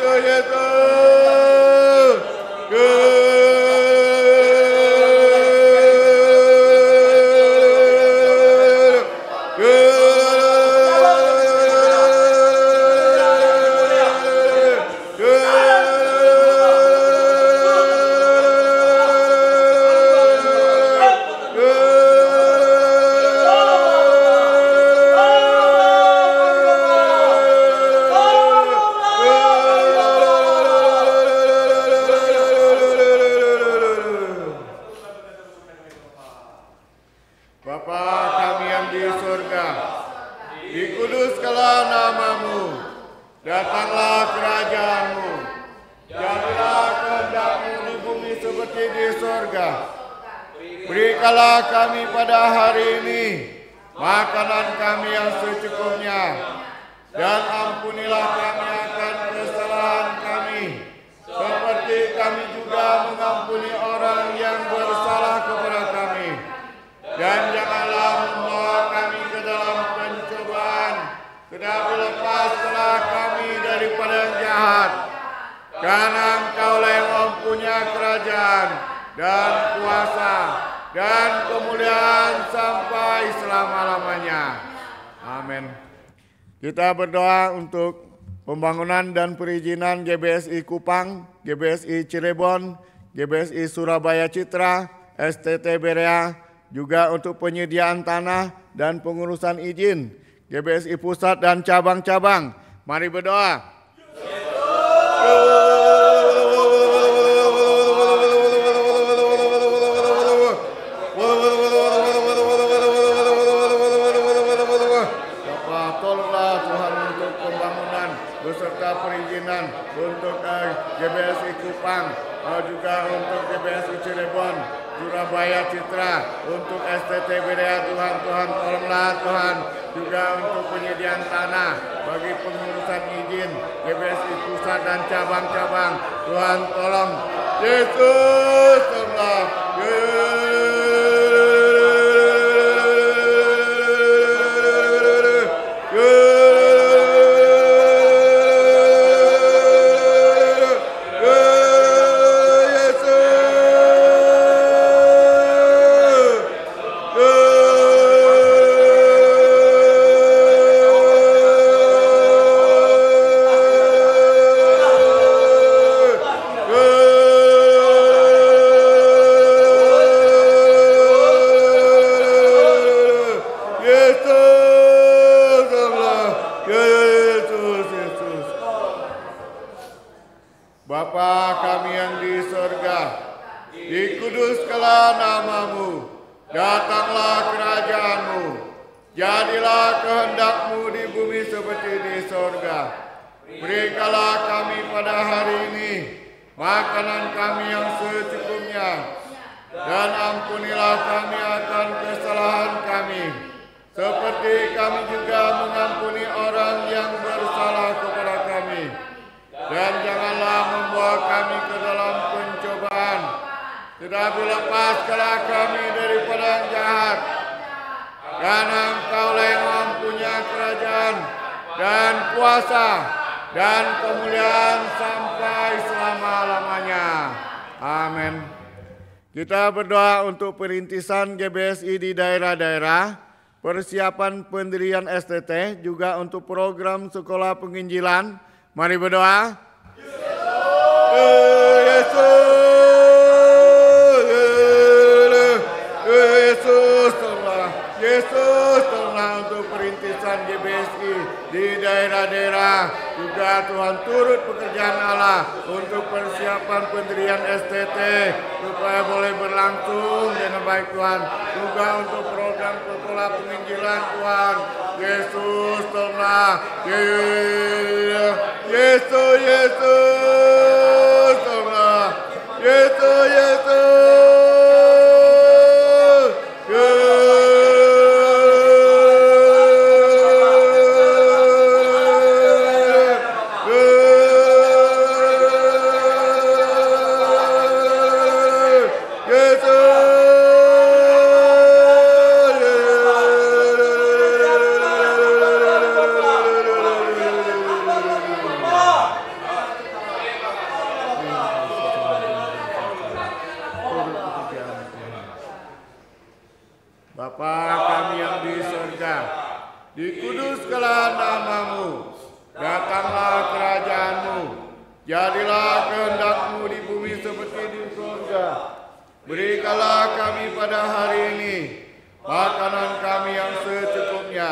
Berikanlah kami pada hari ini makanan kami yang secukupnya, dan ampunilah kami akan kesalahan kami, seperti kami juga mengampuni orang yang bersalah kepada kami. Dan janganlah membawa kami ke dalam pencobaan, tetapi lepaskanlah kami daripada yang jahat. Karena Engkau-lah yang mempunyai kerajaan dan kuasa dan kemuliaan sampai selama-lamanya. Amin. Kita berdoa untuk pembangunan dan perizinan GBSI Kupang, GBSI Cirebon, GBSI Surabaya Citra, STT Berea, juga untuk penyediaan tanah dan pengurusan izin GBSI Pusat dan cabang-cabang. Mari berdoa. Perizinan untuk GBSI Kupang, juga untuk GBSI Cirebon, Surabaya Citra, untuk STT Berea. Tuhan tolonglah Tuhan, juga untuk penyediaan tanah bagi pengurusan izin GBSI Pusat dan cabang-cabang. Tuhan tolong. Yesus tolonglah. Datanglah kerajaan-Mu. Jadilah kehendak-Mu di bumi seperti di sorga. Berikanlah kami pada hari ini makanan kami yang secukupnya. Dan ampunilah kami akan kesalahan kami, seperti kami juga mengampuni orang yang bersalah kepada kami. Dan janganlah membawa kami ke dalam pencobaan, tetapi lepaskanlah kami daripada yang jahat. Karena Engkaulah yang mempunyai kerajaan dan kuasa dan kemuliaan sampai selama-lamanya. Amin. Kita berdoa untuk perintisan GBSI di daerah-daerah, persiapan pendirian STT, juga untuk program sekolah penginjilan. Mari berdoa. Yesus, tolonglah untuk perintisan GBSI di daerah-daerah. Juga Tuhan turut pekerjaan Allah untuk persiapan pendirian STT supaya boleh berlangsung dengan baik Tuhan. Juga untuk program sekolah penginjilan Tuhan. Yesus, tolonglah. Yesus, tolonglah. Yesus. Bapa kami yang di surga, dikuduskanlah nama-Mu, datanglah kerajaan-Mu, jadilah kehendak-Mu di bumi seperti di surga. Berikanlah kami pada hari ini makanan kami yang secukupnya,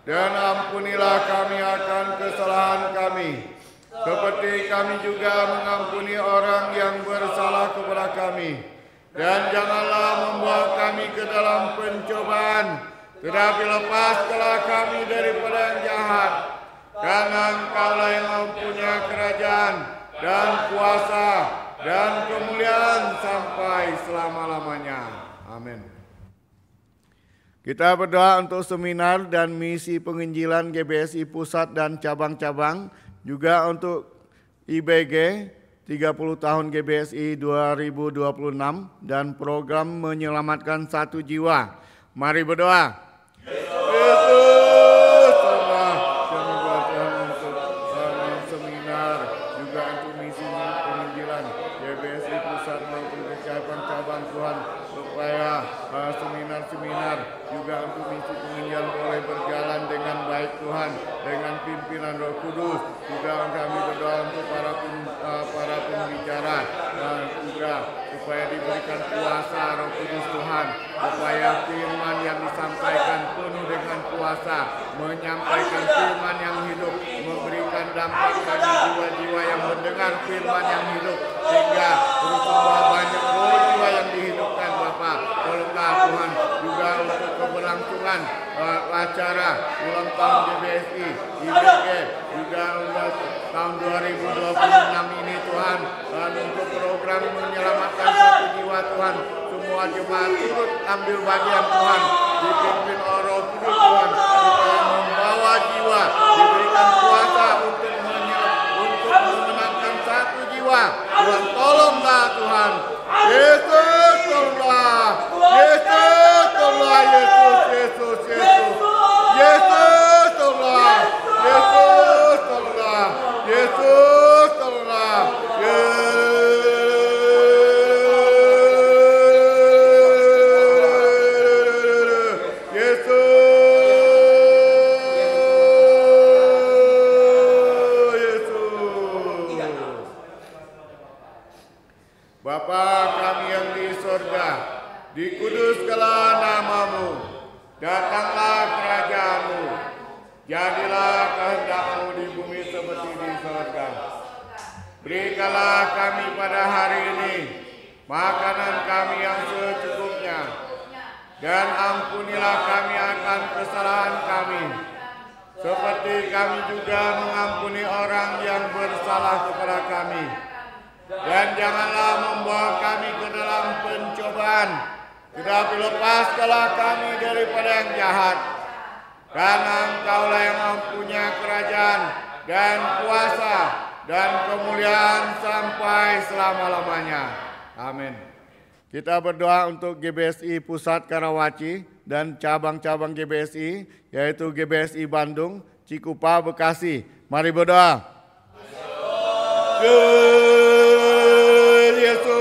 dan ampunilah kami akan kesalahan kami, seperti kami juga mengampuni orang yang bersalah kepada kami. Dan janganlah membawa kami ke dalam pencobaan, tetapi lepaskanlah kami daripada yang jahat. Karena Engkaulah yang mempunyai kerajaan dan kuasa dan kemuliaan sampai selama-lamanya. Amin. Kita berdoa untuk seminar dan misi penginjilan GBSI Pusat dan cabang-cabang, juga untuk IBG 30 tahun GBSI 2026 dan program menyelamatkan 1 jiwa. Mari berdoa. Yesus, tolonglah kami Tuhan untuk seminar, juga untuk misi penginjilan GBSI Pusat maupun cabang Tuhan, supaya seminar-seminar juga untuk misi penginjilan boleh berjalan dengan baik Tuhan, dengan pimpinan Roh Kudus. Juga kami berdoa untuk para pembicara, juga supaya diberikan kuasa Roh Kudus Tuhan, supaya firman yang disampaikan penuh dengan kuasa, menyampaikan firman yang hidup, memberikan dampak bagi jiwa-jiwa yang mendengar firman yang hidup, sehingga berubah banyak jiwa yang dihidupkan. Bapa, tolonglah Tuhan, juga untuk keberlangsungan acara ulang tahun GBSI IBG juga tahun 2026 ini Tuhan, dan untuk program menyelamatkan 1 jiwa Tuhan, semua jemaat turut ambil bagian Tuhan, dipimpin Roh Kudus Tuhan, supaya membawa jiwa, diberikan kuasa untuk memenangkan 1 jiwa. Tuhan, tolonglah Tuhan. Yesus, tolonglah. Yesus, tolonglah. Yesus, Yesus, tolonglah. Yesus, tolonglah. Yesus, tolonglah. Bapa kami yang di surga, dikuduskanlah nama-Mu, datanglah kerajaan-Mu, jadilah kehendak-Mu di bumi seperti di surga. Berikanlah kami pada hari ini makanan kami yang secukupnya, dan ampunilah kami akan kesalahan kami, seperti kami juga mengampuni orang yang bersalah kepada kami. Dan janganlah membawa kami ke dalam pencobaan, tetapi lepaskanlah kami daripada yang jahat. Karena Engkaulah yang mempunyai kerajaan dan kuasa dan kemuliaan sampai selama-lamanya. Amin. Kita berdoa untuk GBSI Pusat Karawaci dan cabang-cabang GBSI, yaitu GBSI Bandung, Cikupa, Bekasi. Mari berdoa. Yesus,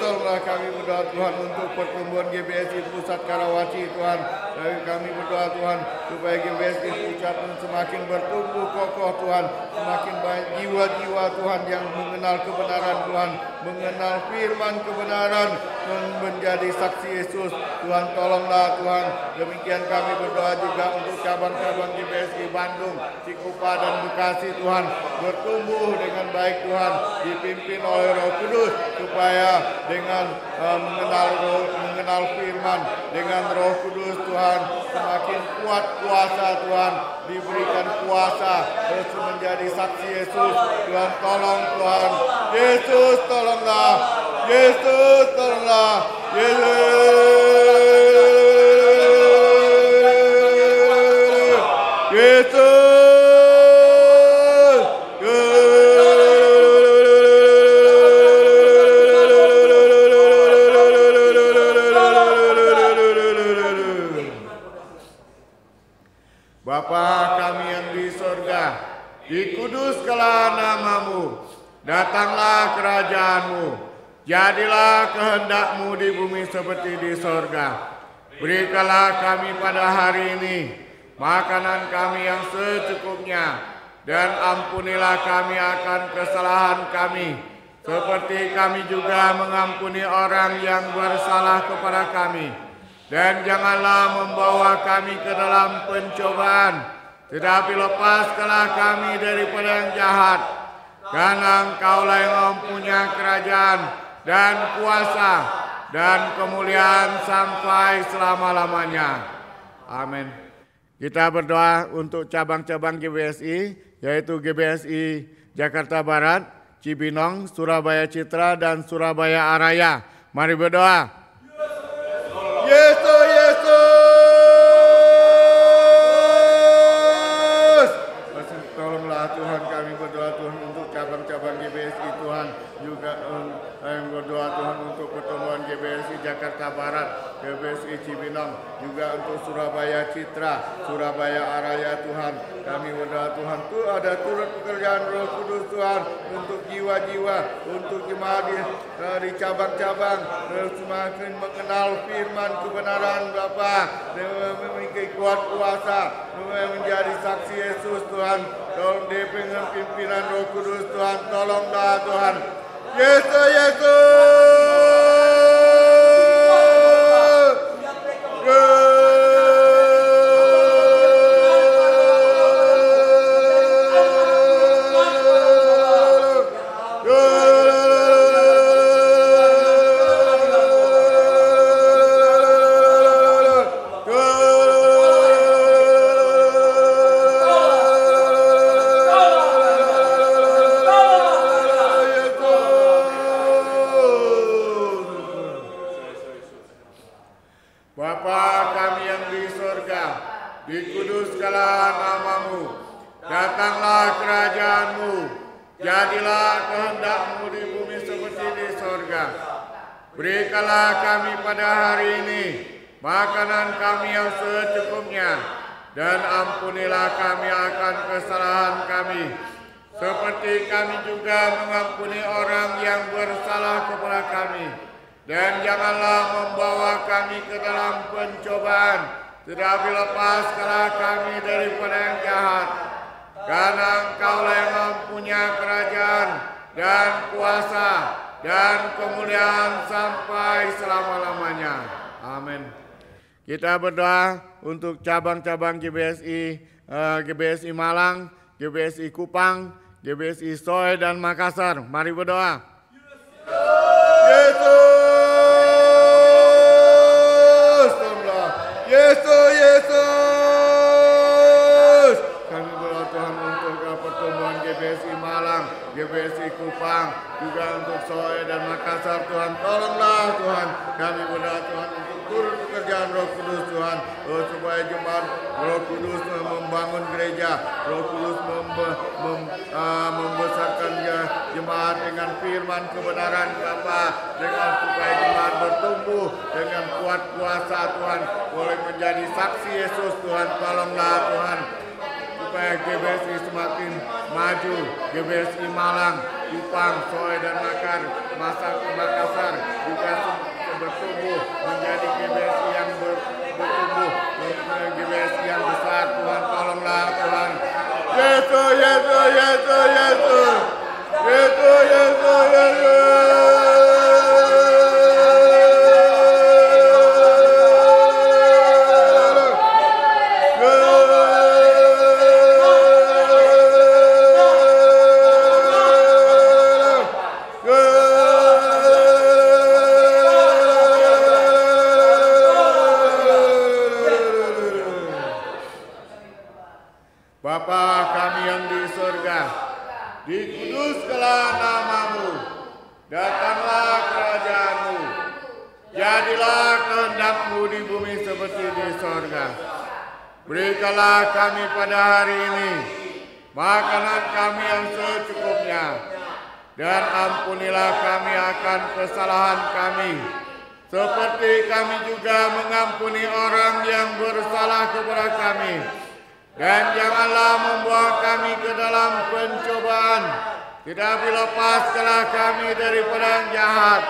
tolonglah kami berdoa Tuhan untuk pertumbuhan GBSI Pusat Karawaci Tuhan. Kami berdoa Tuhan supaya GBSI Pusat semakin bertumbuh kokoh Tuhan, semakin banyak jiwa-jiwa Tuhan yang mengenal kebenaran Tuhan, mengenal firman kebenaran dan menjadi saksi Yesus. Tuhan tolonglah Tuhan. Demikian kami berdoa juga untuk cabang-cabang GBSI Bandung, Cikupa dan Bekasi Tuhan bertumbuh dengan baik Tuhan, dipimpin oleh Roh Kudus supaya dengan mengenal firman dengan Roh Kudus Tuhan semakin kuat kuasa Tuhan, diberikan kuasa terus menjadi saksi Yesus. Tuhan tolong Tuhan. Yesus tolonglah. Yesus tolonglah. Yesus. Bapa kami yang di sorga, dikuduskanlah namamu, datanglah kerajaanmu, jadilah kehendak-Mu di bumi seperti di sorga. Berikanlah kami pada hari ini makanan kami yang secukupnya, dan ampunilah kami akan kesalahan kami, seperti kami juga mengampuni orang yang bersalah kepada kami. Dan janganlah membawa kami ke dalam pencobaan, tetapi lepaskanlah kami daripada yang jahat. Karena Engkaulah yang mempunyai kerajaan dan kuasa dan kemuliaan sampai selama-lamanya. Amin. Kita berdoa untuk cabang-cabang GBSI, yaitu GBSI Jakarta Barat, Cibinong, Surabaya Citra, dan Surabaya Araya. Mari berdoa. Yesus, Yesus. Tolonglah Tuhan, kami berdoa Tuhan untuk cabang-cabang GBSI Tuhan, juga kami berdoa Tuhan untuk pertemuan GBSI Jakarta Barat, GBSI Cibinong, juga untuk Surabaya Citra, Surabaya Araya Tuhan. Kami berdoa Tuhan, ada turut pekerjaan Roh Kudus Tuhan untuk jiwa-jiwa, untuk jemaat di cabang-cabang, semakin mengenal firman kebenaran Bapa, memiliki kuat kuasa, menjadi saksi Yesus Tuhan. Tolong dengan pimpinan Roh Kudus Tuhan, tolonglah Tuhan. Yesus, Yesus. Dikuduskanlah namamu, datanglah kerajaanmu, jadilah kehendak-Mu di bumi seperti di sorga. Berikanlah kami pada hari ini makanan kami yang secukupnya, dan ampunilah kami akan kesalahan kami, seperti kami juga mengampuni orang yang bersalah kepada kami. Dan janganlah membawa kami ke dalam pencobaan, tetapi lepaskanlah kami daripada yang jahat. Karena Engkaulah yang mempunyai kerajaan dan kuasa dan kemuliaan sampai selama-lamanya. Amin. Kita berdoa untuk cabang-cabang GBSI, GBSI Malang, GBSI Kupang, GBSI Soe dan Makassar. Mari berdoa. Yesus. Kami berdoa Tuhan untuk turun pekerjaan Roh Kudus Tuhan, supaya jemaat Roh Kudus membangun gereja, Roh Kudus membesarkan jemaat dengan firman kebenaran Bapa, dengan supaya jemaat bertumbuh dengan kuat kuasa Tuhan, boleh menjadi saksi Yesus Tuhan. Tolonglah Tuhan supaya GBSI semakin maju, GBSI Malang, Kupang, Soe dan Makassar juga bertumbuh menjadi GBSI yang bertumbuh, GBSI yang besar Tuhan. Tolonglah Tuhan. Yesus, Yesus, Yesus, Yesus, Yesus, Yesus, Yesus. Bapa kami yang di surga, dikuduskanlah namamu, datanglah kerajaanmu, jadilah kehendakmu di bumi seperti di surga. Berikanlah kami pada hari ini makanan kami yang secukupnya, dan ampunilah kami akan kesalahan kami, seperti kami juga mengampuni orang yang bersalah kepada kami. Dan janganlah membawa kami ke dalam pencobaan, tetapi lepaskanlah kami daripada yang jahat.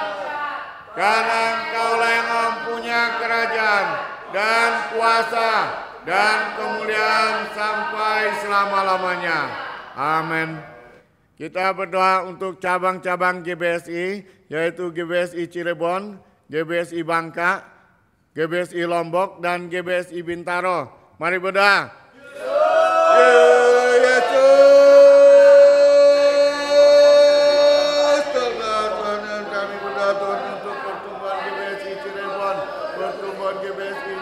Karena Engkaulah yang mempunyai kerajaan dan kuasa dan kemuliaan sampai selama-lamanya. Amin. Kita berdoa untuk cabang-cabang GBSI, yaitu GBSI Cirebon, GBSI Bangka, GBSI Lombok, dan GBSI Bintaro. Mari berdoa. Yesus, Tuhan, kami berdoa Tuhan untuk pertumbuhan GBSI Cirebon, pertumbuhan GBSI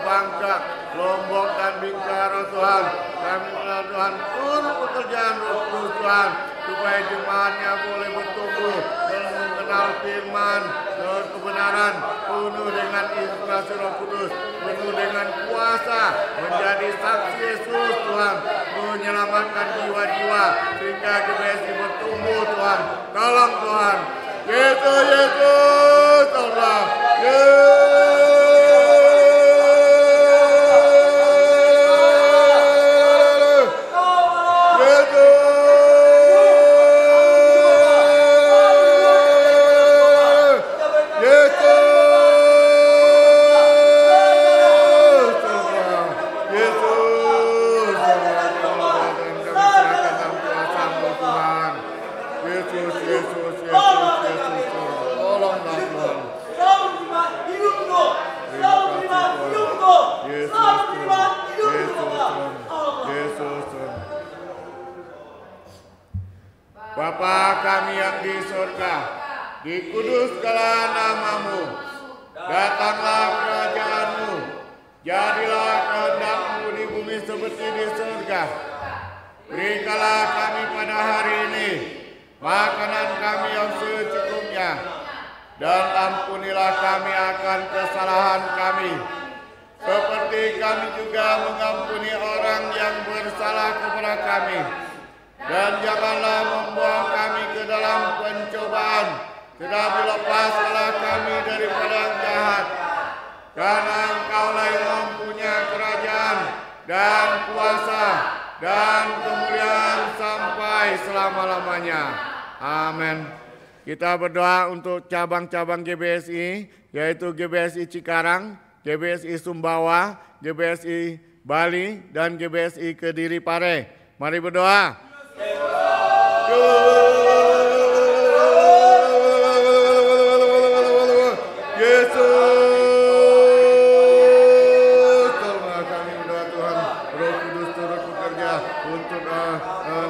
Bangka, Lombok, dan Bintaro Tuhan. Kami berdoa Tuhan turun pekerjaan Roh Kudus Tuhan, supaya jemaatnya boleh bertumbuh dan mengenal firman dan kebenaran, penuh dengan inspirasi Roh Kudus, penuh dengan kuasa, menjadi saksi Yesus Tuhan, menyelamatkan jiwa-jiwa sehingga GBSI bertumbuh Tuhan. Tolong Tuhan, Yesus, Yesus, tolong, Bapa kami yang di surga, dikuduskanlah namamu, datanglah kerajaanmu, jadilah kehendakmu di bumi seperti di surga. Berikanlah kami pada hari ini makanan kami yang secukupnya, dan ampunilah kami akan kesalahan kami, seperti kami juga mengampuni orang yang bersalah kepada kami. Dan janganlah membawa kami ke dalam pencobaan, tetapi lepaskanlah kami daripada yang jahat. Karena Engkaulah yang mempunyai kerajaan dan kuasa dan kemuliaan sampai selama-lamanya. Amin. Kita berdoa untuk cabang-cabang GBSI, yaitu GBSI Cikarang, GBSI Sumbawa, GBSI Bali, dan GBSI Kediri Pare. Mari berdoa. Yesus, tolonglah kami berdoa Tuhan, Roh Kudus turut bekerja untuk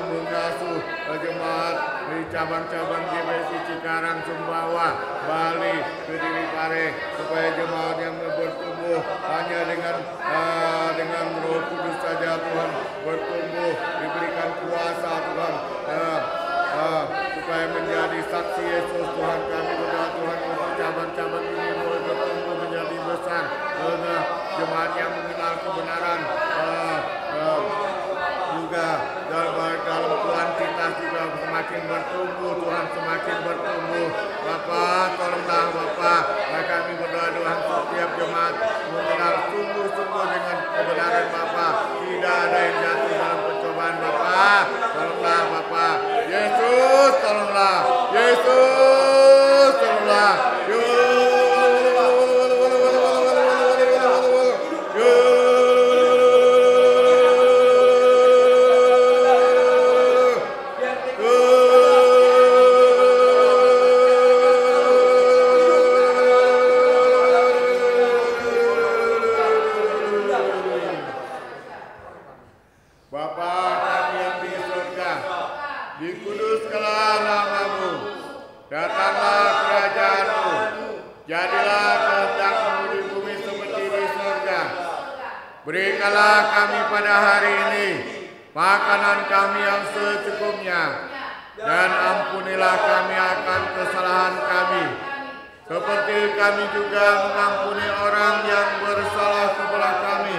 mengasuh jemaat di cabang-cabang GBSI Cikarang, Sumbawa, Bali, Kediri Pare, supaya jemaat yang bertumbuh hanya dengan Roh Kudus saja Tuhan, bertumbuh, diberikan kuasa Tuhan, supaya menjadi saksi Yesus Tuhan. Kami berdoa Tuhan untuk cabang-cabang ini kehendak-Mu di bumi seperti di surga. Berikanlah kami pada hari ini makanan kami yang secukupnya, dan ampunilah kami akan kesalahan kami, seperti kami juga mengampuni orang yang bersalah kepada kami.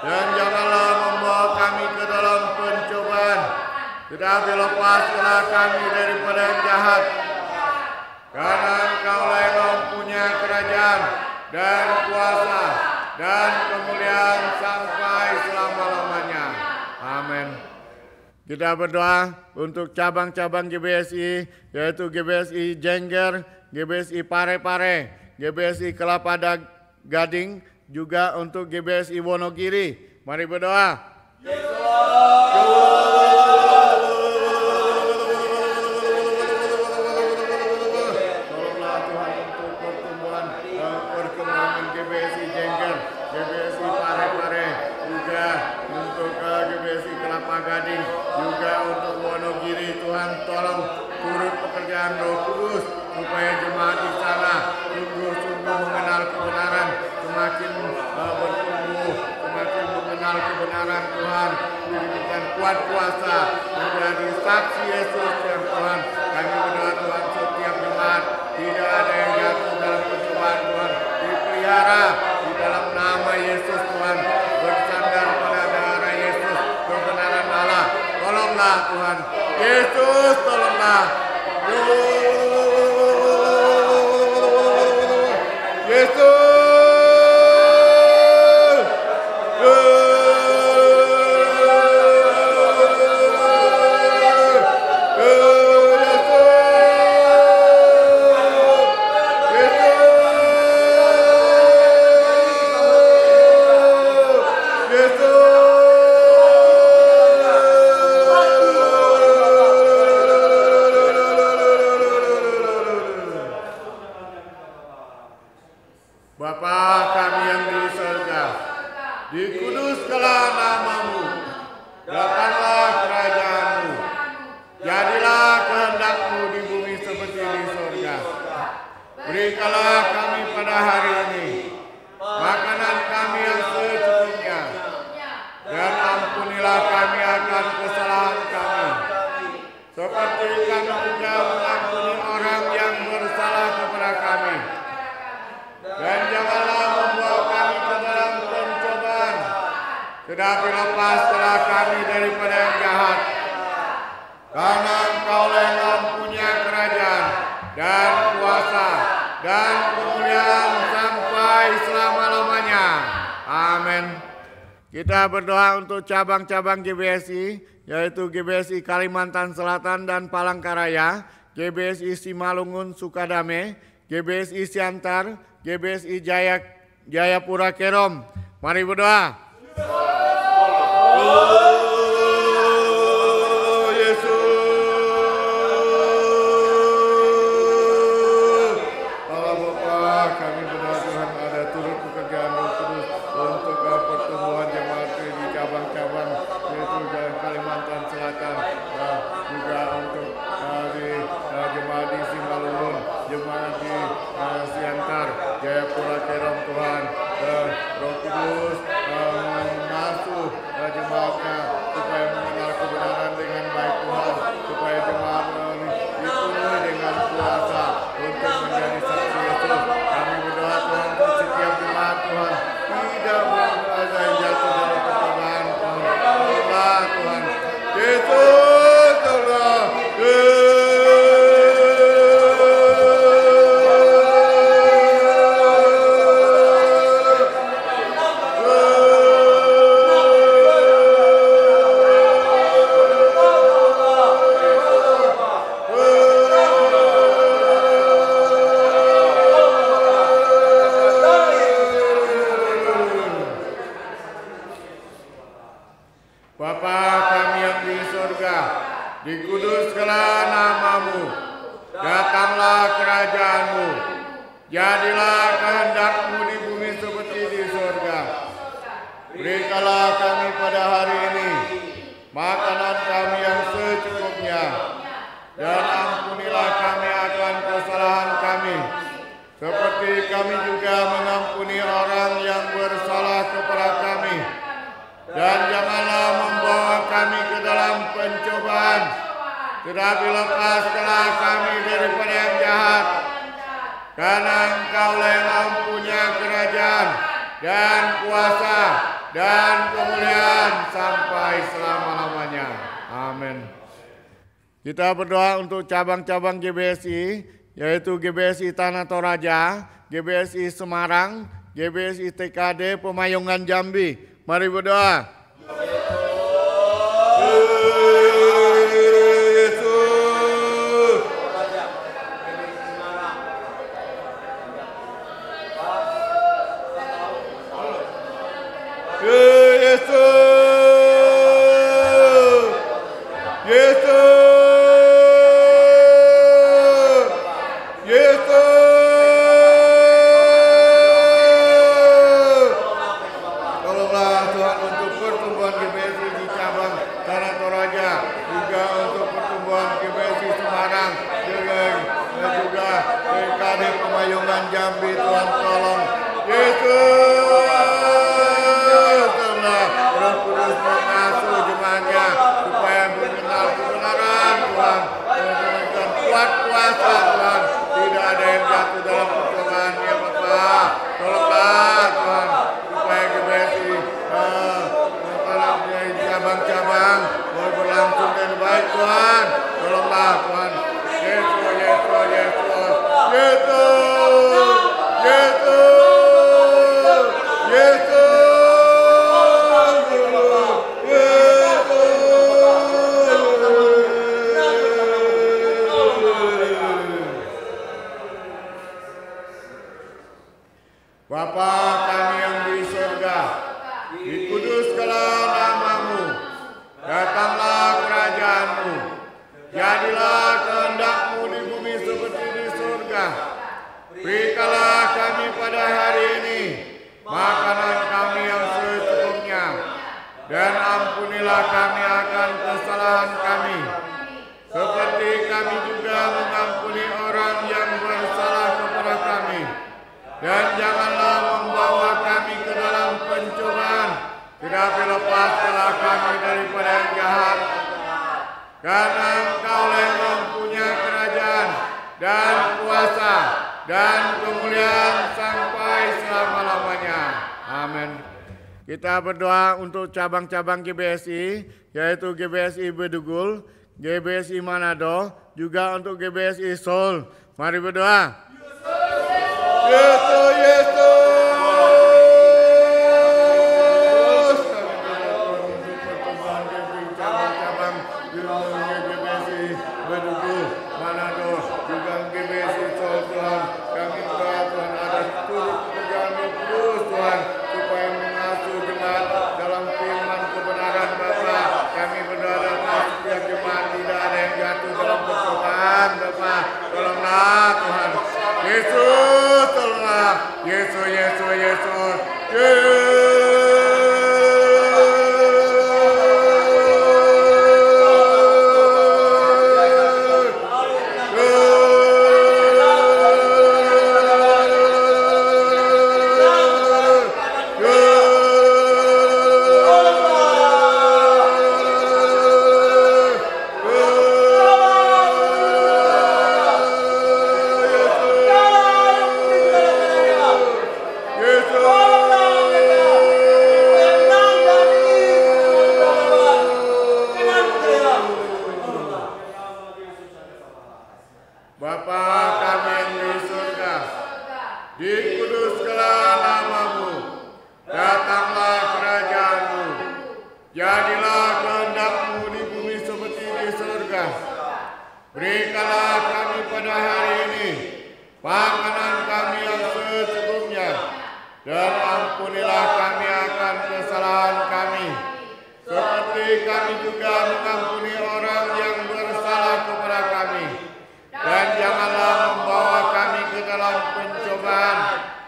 Dan janganlah membawa kami ke dalam pencobaan, tetapi lepaskanlah kami daripada yang jahat. Karena Engkaulah yang mempunyai kerajaan dan kuasa dan kemuliaan sampai selama-lamanya. Amin. Kita berdoa untuk cabang-cabang GBSI, yaitu GBSI Jengger, GBSI Pare-Pare, GBSI Kelapa Gading, juga untuk GBSI Wonogiri. Mari berdoa. Tolonglah Tuhan untuk pertumbuhan perkembangan GBSI Jengger, GBSI Pare-Pare, juga untuk GBSI Kelapa Gading, juga untuk Wonogiri. Tuhan tolong turut pekerjaan Roh Kudus supaya jemaat di sana sungguh-sungguh mengenal kebenaran, semakin bertumbuh, semakin mengenal kebenaran Tuhan, diberikan kuat kuasa menjadi saksi Yesus yang Tuhan. Kami berdoa Tuhan setiap jemaat tidak ada yang jatuh dalam pencobaan Tuhan, dipelihara di dalam nama Yesus Tuhan, bersandar pada darah Yesus, kebenaran Allah. Tolonglah Tuhan Yesus, tolonglah Yesus. Bapa kami yang di surga, dikuduskanlah nama-Mu, datanglah kerajaan-Mu, jadilah kehendak-Mu di bumi seperti di surga. Berikanlah kami pada hari ini makanan kami yang secukupnya, dan ampunilah kami akan kesalahan kami, seperti kami juga mengampuni orang yang bersalah kepada kami. Dan janganlah membawa kami ke dalam pencobaan, tetapi lepaskanlah kami daripada yang jahat. Karena Engkaulah yang mempunyai kerajaan dan kuasa dan kemuliaan sampai selama-lamanya. Amin. Kita berdoa untuk cabang-cabang GBSI, yaitu GBSI Kalimantan Selatan dan Palangkaraya, GBSI Simalungun Sukadame, GBSI Siantar, GBSI Jayapura Kerom. Mari berdoa. Kami berdoa Tuhan ada turut pekerjaan Roh Kudus untuk pertumbuhan jemaat di cabang-cabang, yaitu Kalimantan Selatan, juga untuk di jemaat di Simalungun, jemaat di Siantar, Jayapura Kerom. Tuhan Roh Kudus masuk jemaatnya supaya mengenal kebenaran dengan baik Tuhan, supaya jemaat dipenuhi dengan kuasa untuk menjadi saksi Yesus. Kami berdoa Tuhan untuk setiap jemaat Tuhan tidak berada yang jatuh dalam pencobaan Tuhan. Tolonglah Tuhan Yesus, tolonglah. Bapa kami yang di surga, dikuduskanlah nama-Mu, datanglah kerajaan-Mu, jadilah kehendak-Mu di bumi seperti di surga. Berikanlah kami pada hari ini makanan kami yang secukupnya, dan ampunilah kami akan kesalahan kami, seperti kami juga mengampuni orang yang bersalah kepada kami. Dan janganlah membawa kami ke dalam pencobaan, tetapi lepaskanlah kami daripada yang jahat. Karena Engkaulah yang mempunyai kerajaan dan kuasa dan kemuliaan sampai selama-lamanya. Amin. Kita berdoa untuk cabang-cabang GBSI, yaitu GBSI Tanah Toraja, GBSI Semarang, GBSI TKD Pemayungan Jambi. Mari berdoa. Kita berdoa untuk cabang-cabang GBSI, yaitu GBSI Bedugul, GBSI Manado, juga untuk GBSI Seoul. Mari berdoa. Yesus, Yesus. Cabang-cabang GBSI Bedugul, Manado, juga GBSI Seoul, Tuhan. Kami berdoa Tuhan ada turut pekerjaan terus Tuhan, supaya mengasuh jemaat dalam firman kebenaran Bapa. Kami berdoa dalam setiap jemaat tidak ada yang jatuh dalam pencobaan Bapa. Tolonglah Tuhan. Yesus, tolonglah. Yesus, Yesus, Yesus.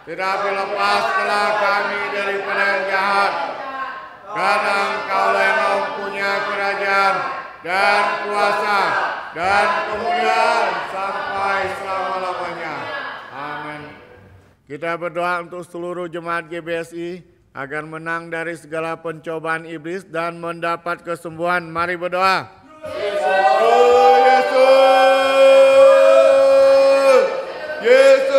Tetapi lepaskanlah kami daripada yang jahat. Karena Engkaulah yang mempunyai kerajaan dan kuasa dan kemuliaan sampai selama-lamanya. Amin. Kita berdoa untuk seluruh jemaat GBSI agar menang dari segala pencobaan iblis dan mendapat kesembuhan. Mari berdoa. Oh Yesus, Yesus,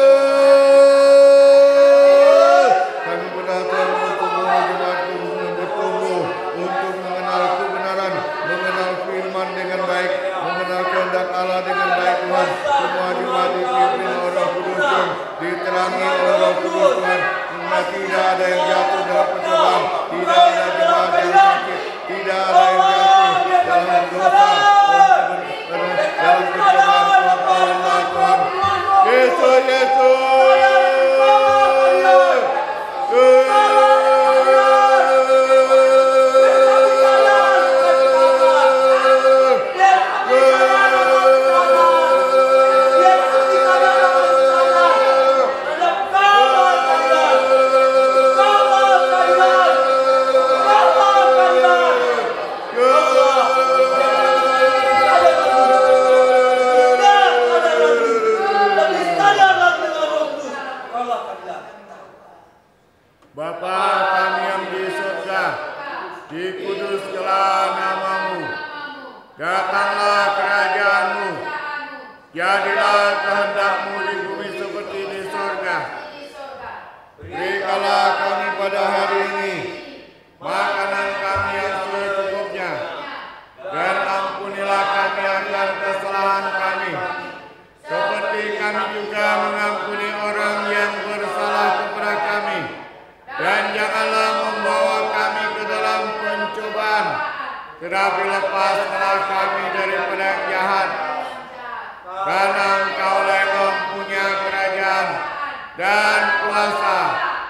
kami berdoa untuk semua jemaatku bertumbuh untuk mengenal kebenaran, mengenal firman dengan baik, mengenal kehendak Allah dengan baik Tuhan. Semua jemaat dipimpin oleh Roh Kudus Tuhan, diterangi oleh Roh Kudus Tuhan, sehingga tidak ada yang jatuh dalam pencobaan, tidak ada jemaat yang sakit, tidak ada yang jatuh dalam dosa, dalam pencobaan Tuhan, Tuhan. Yesus, Yesus. Bapa kami yang di surga, dikuduskanlah namamu, datanglah kerajaanmu, jadilah kehendakmu di bumi seperti di surga. Berikanlah kami pada hari ini makanan kami yang secukupnya, dan ampunilah kami akan kesalahan kami, seperti kami juga mengampuni orang yang bersalah kepada kami. Dan janganlah membawa kami ke dalam pencobaan, tetapi lepaskanlah kami daripada yang jahat. Karena Engkaulah yang mempunyai kerajaan dan kuasa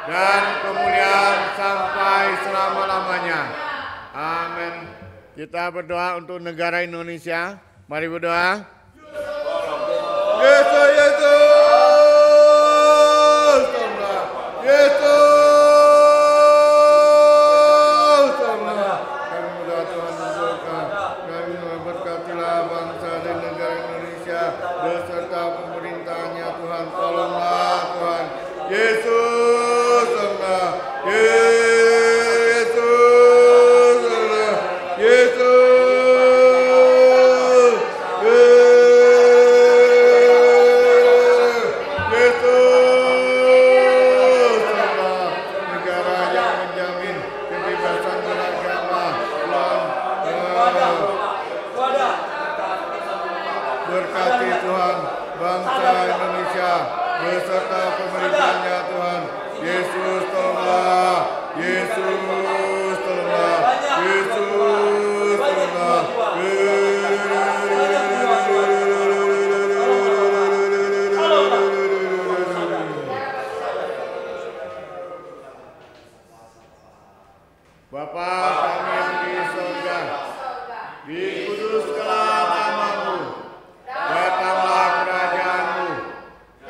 dan kemuliaan sampai selama-lamanya. Amin. Kita berdoa untuk negara Indonesia. Mari berdoa. Yesus, Yesus. Yesus. Beserta pemerintahnya Tuhan, tolonglah Tuhan. Yesus, tolonglah. Yesus, tolonglah. Yesus, Yesus, tolonglah. Negara yang menjamin kebebasan beragama, berkati Tuhan bangsa Indonesia beserta pemerintahnya Tuhan. Yesus tolonglah, Yesus tolonglah, Yesus tolonglah. Bapa kami yang di surga, dikuduskanlah namamu, datanglah kerajaanmu,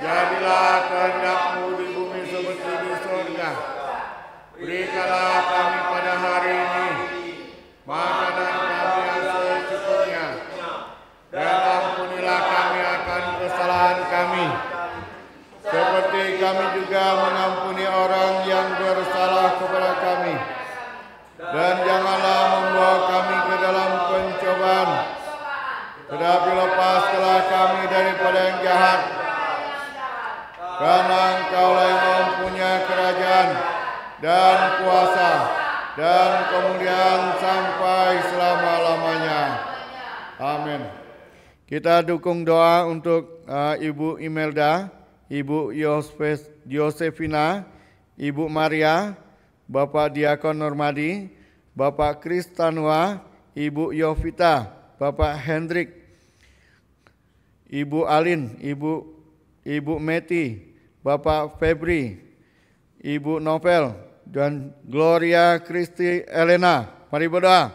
jadilah kehendakmu di bumi seperti di surga. Berikanlah kami pada hari ini makanan kami yang secukupnya, dan ampunilah kami akan kesalahan kami, seperti kami juga mengampuni orang yang bersalah kepada kami. Dan janganlah membawa kami ke dalam pencobaan, tetapi lepaskanlah kami daripada yang jahat. Karena Engkaulah yang mempunyai kerajaan dan kuasa dan kemuliaan sampai selama-lamanya. Amin. Kita dukung doa untuk Ibu Imelda, Ibu Yosefina, Ibu Maria, Bapak Diakon Normadi, Bapak Kristanua, Ibu Yovita, Bapak Hendrik, Ibu Alin, Ibu Meti, Bapak Febri, Ibu Novel, dan Gloria Kristi Elena. Mari berdoa.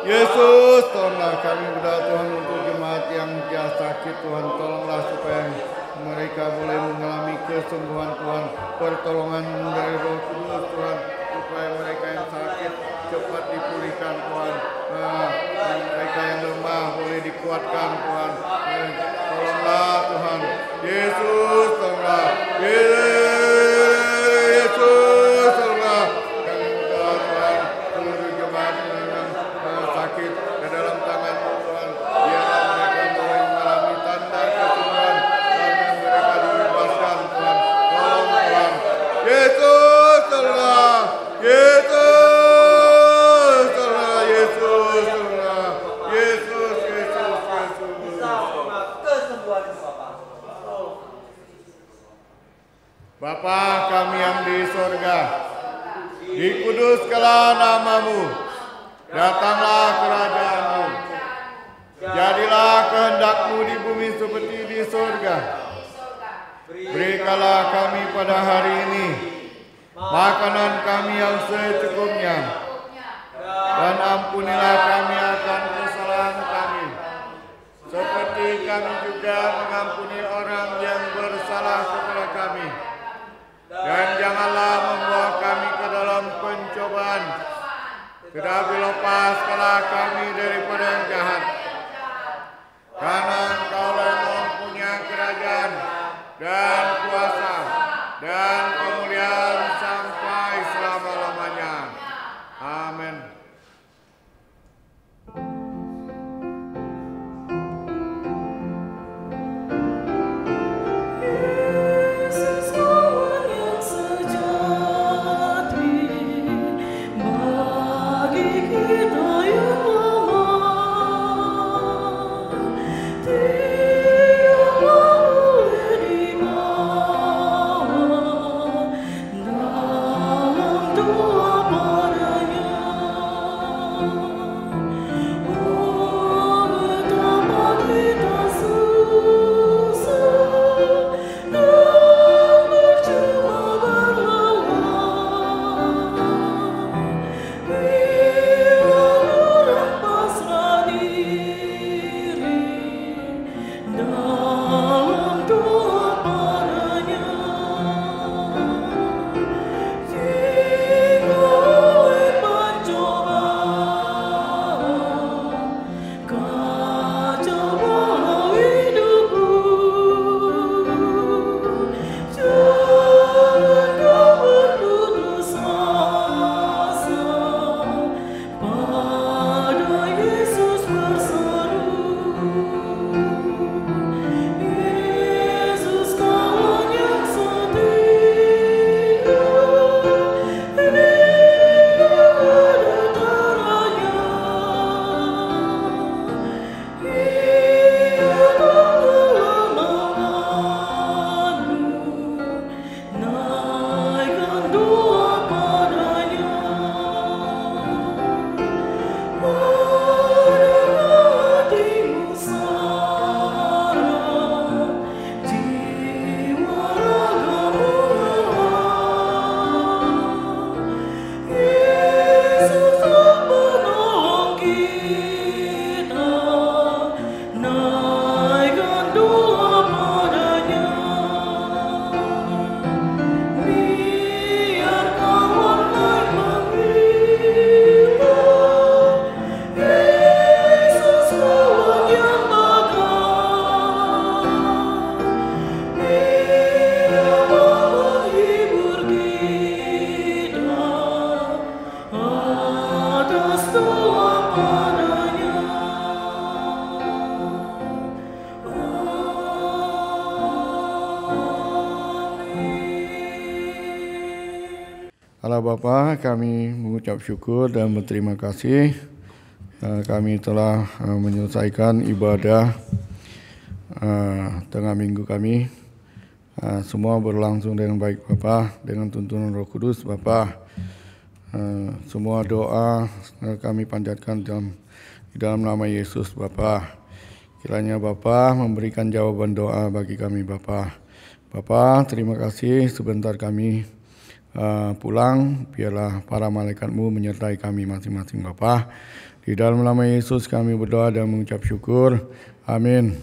Yesus, tolonglah kami berdoa Tuhan untuk jemaat yang sakit Tuhan. Tolonglah supaya mereka boleh mengalami kesembuhan Tuhan. Pertolongan dari Roh Kudus Tuhan. supaya mereka yang sakit cepat dipulihkan Tuhan. Dan mereka yang lemah boleh dikuatkan Tuhan. Tolonglah Tuhan. Yesus tolonglah. Yesus tolonglah. Kami berdoa Tuhan, seluruh jemaat yang sakit ke dalam tangan-Mu Tuhan. Biarlah mereka boleh mengalami tanda kesembuhan dan mereka dibebaskan Tuhan. Tolong Tuhan. Yesus tolonglah. Yesus tolonglah. Yesus tolonglah. Yesus, Yesus, Yesus. Bapa kami yang di sorga, dikuduskanlah nama-Mu, datanglah kerajaan-Mu, jadilah kehendak-Mu di bumi seperti di sorga. Berikanlah kami pada hari ini makanan kami yang secukupnya, dan ampunilah kami akan kesalahan kami, seperti kami juga mengampuni orang yang bersalah kepada kami. Dan janganlah membawa kami ke dalam pencobaan, tetapi lepaskanlah kami daripada yang jahat. Karena Engkaulah yang mempunyai kerajaan dan kuasa dan kemuliaan sampai selama-lamanya. Amin. Allah Bapa, kami mengucap syukur dan berterima kasih. Kami telah menyelesaikan ibadah tengah minggu kami. Semua berlangsung dengan baik Bapa, dengan tuntunan Roh Kudus Bapa. Semua doa kami panjatkan di dalam nama Yesus Bapa. Kiranya Bapa memberikan jawaban doa bagi kami Bapa. Bapa, terima kasih sebentar kami pulang, biarlah para malaikat-Mu menyertai kami masing-masing Bapa. Di dalam nama Yesus kami berdoa dan mengucap syukur. Amin.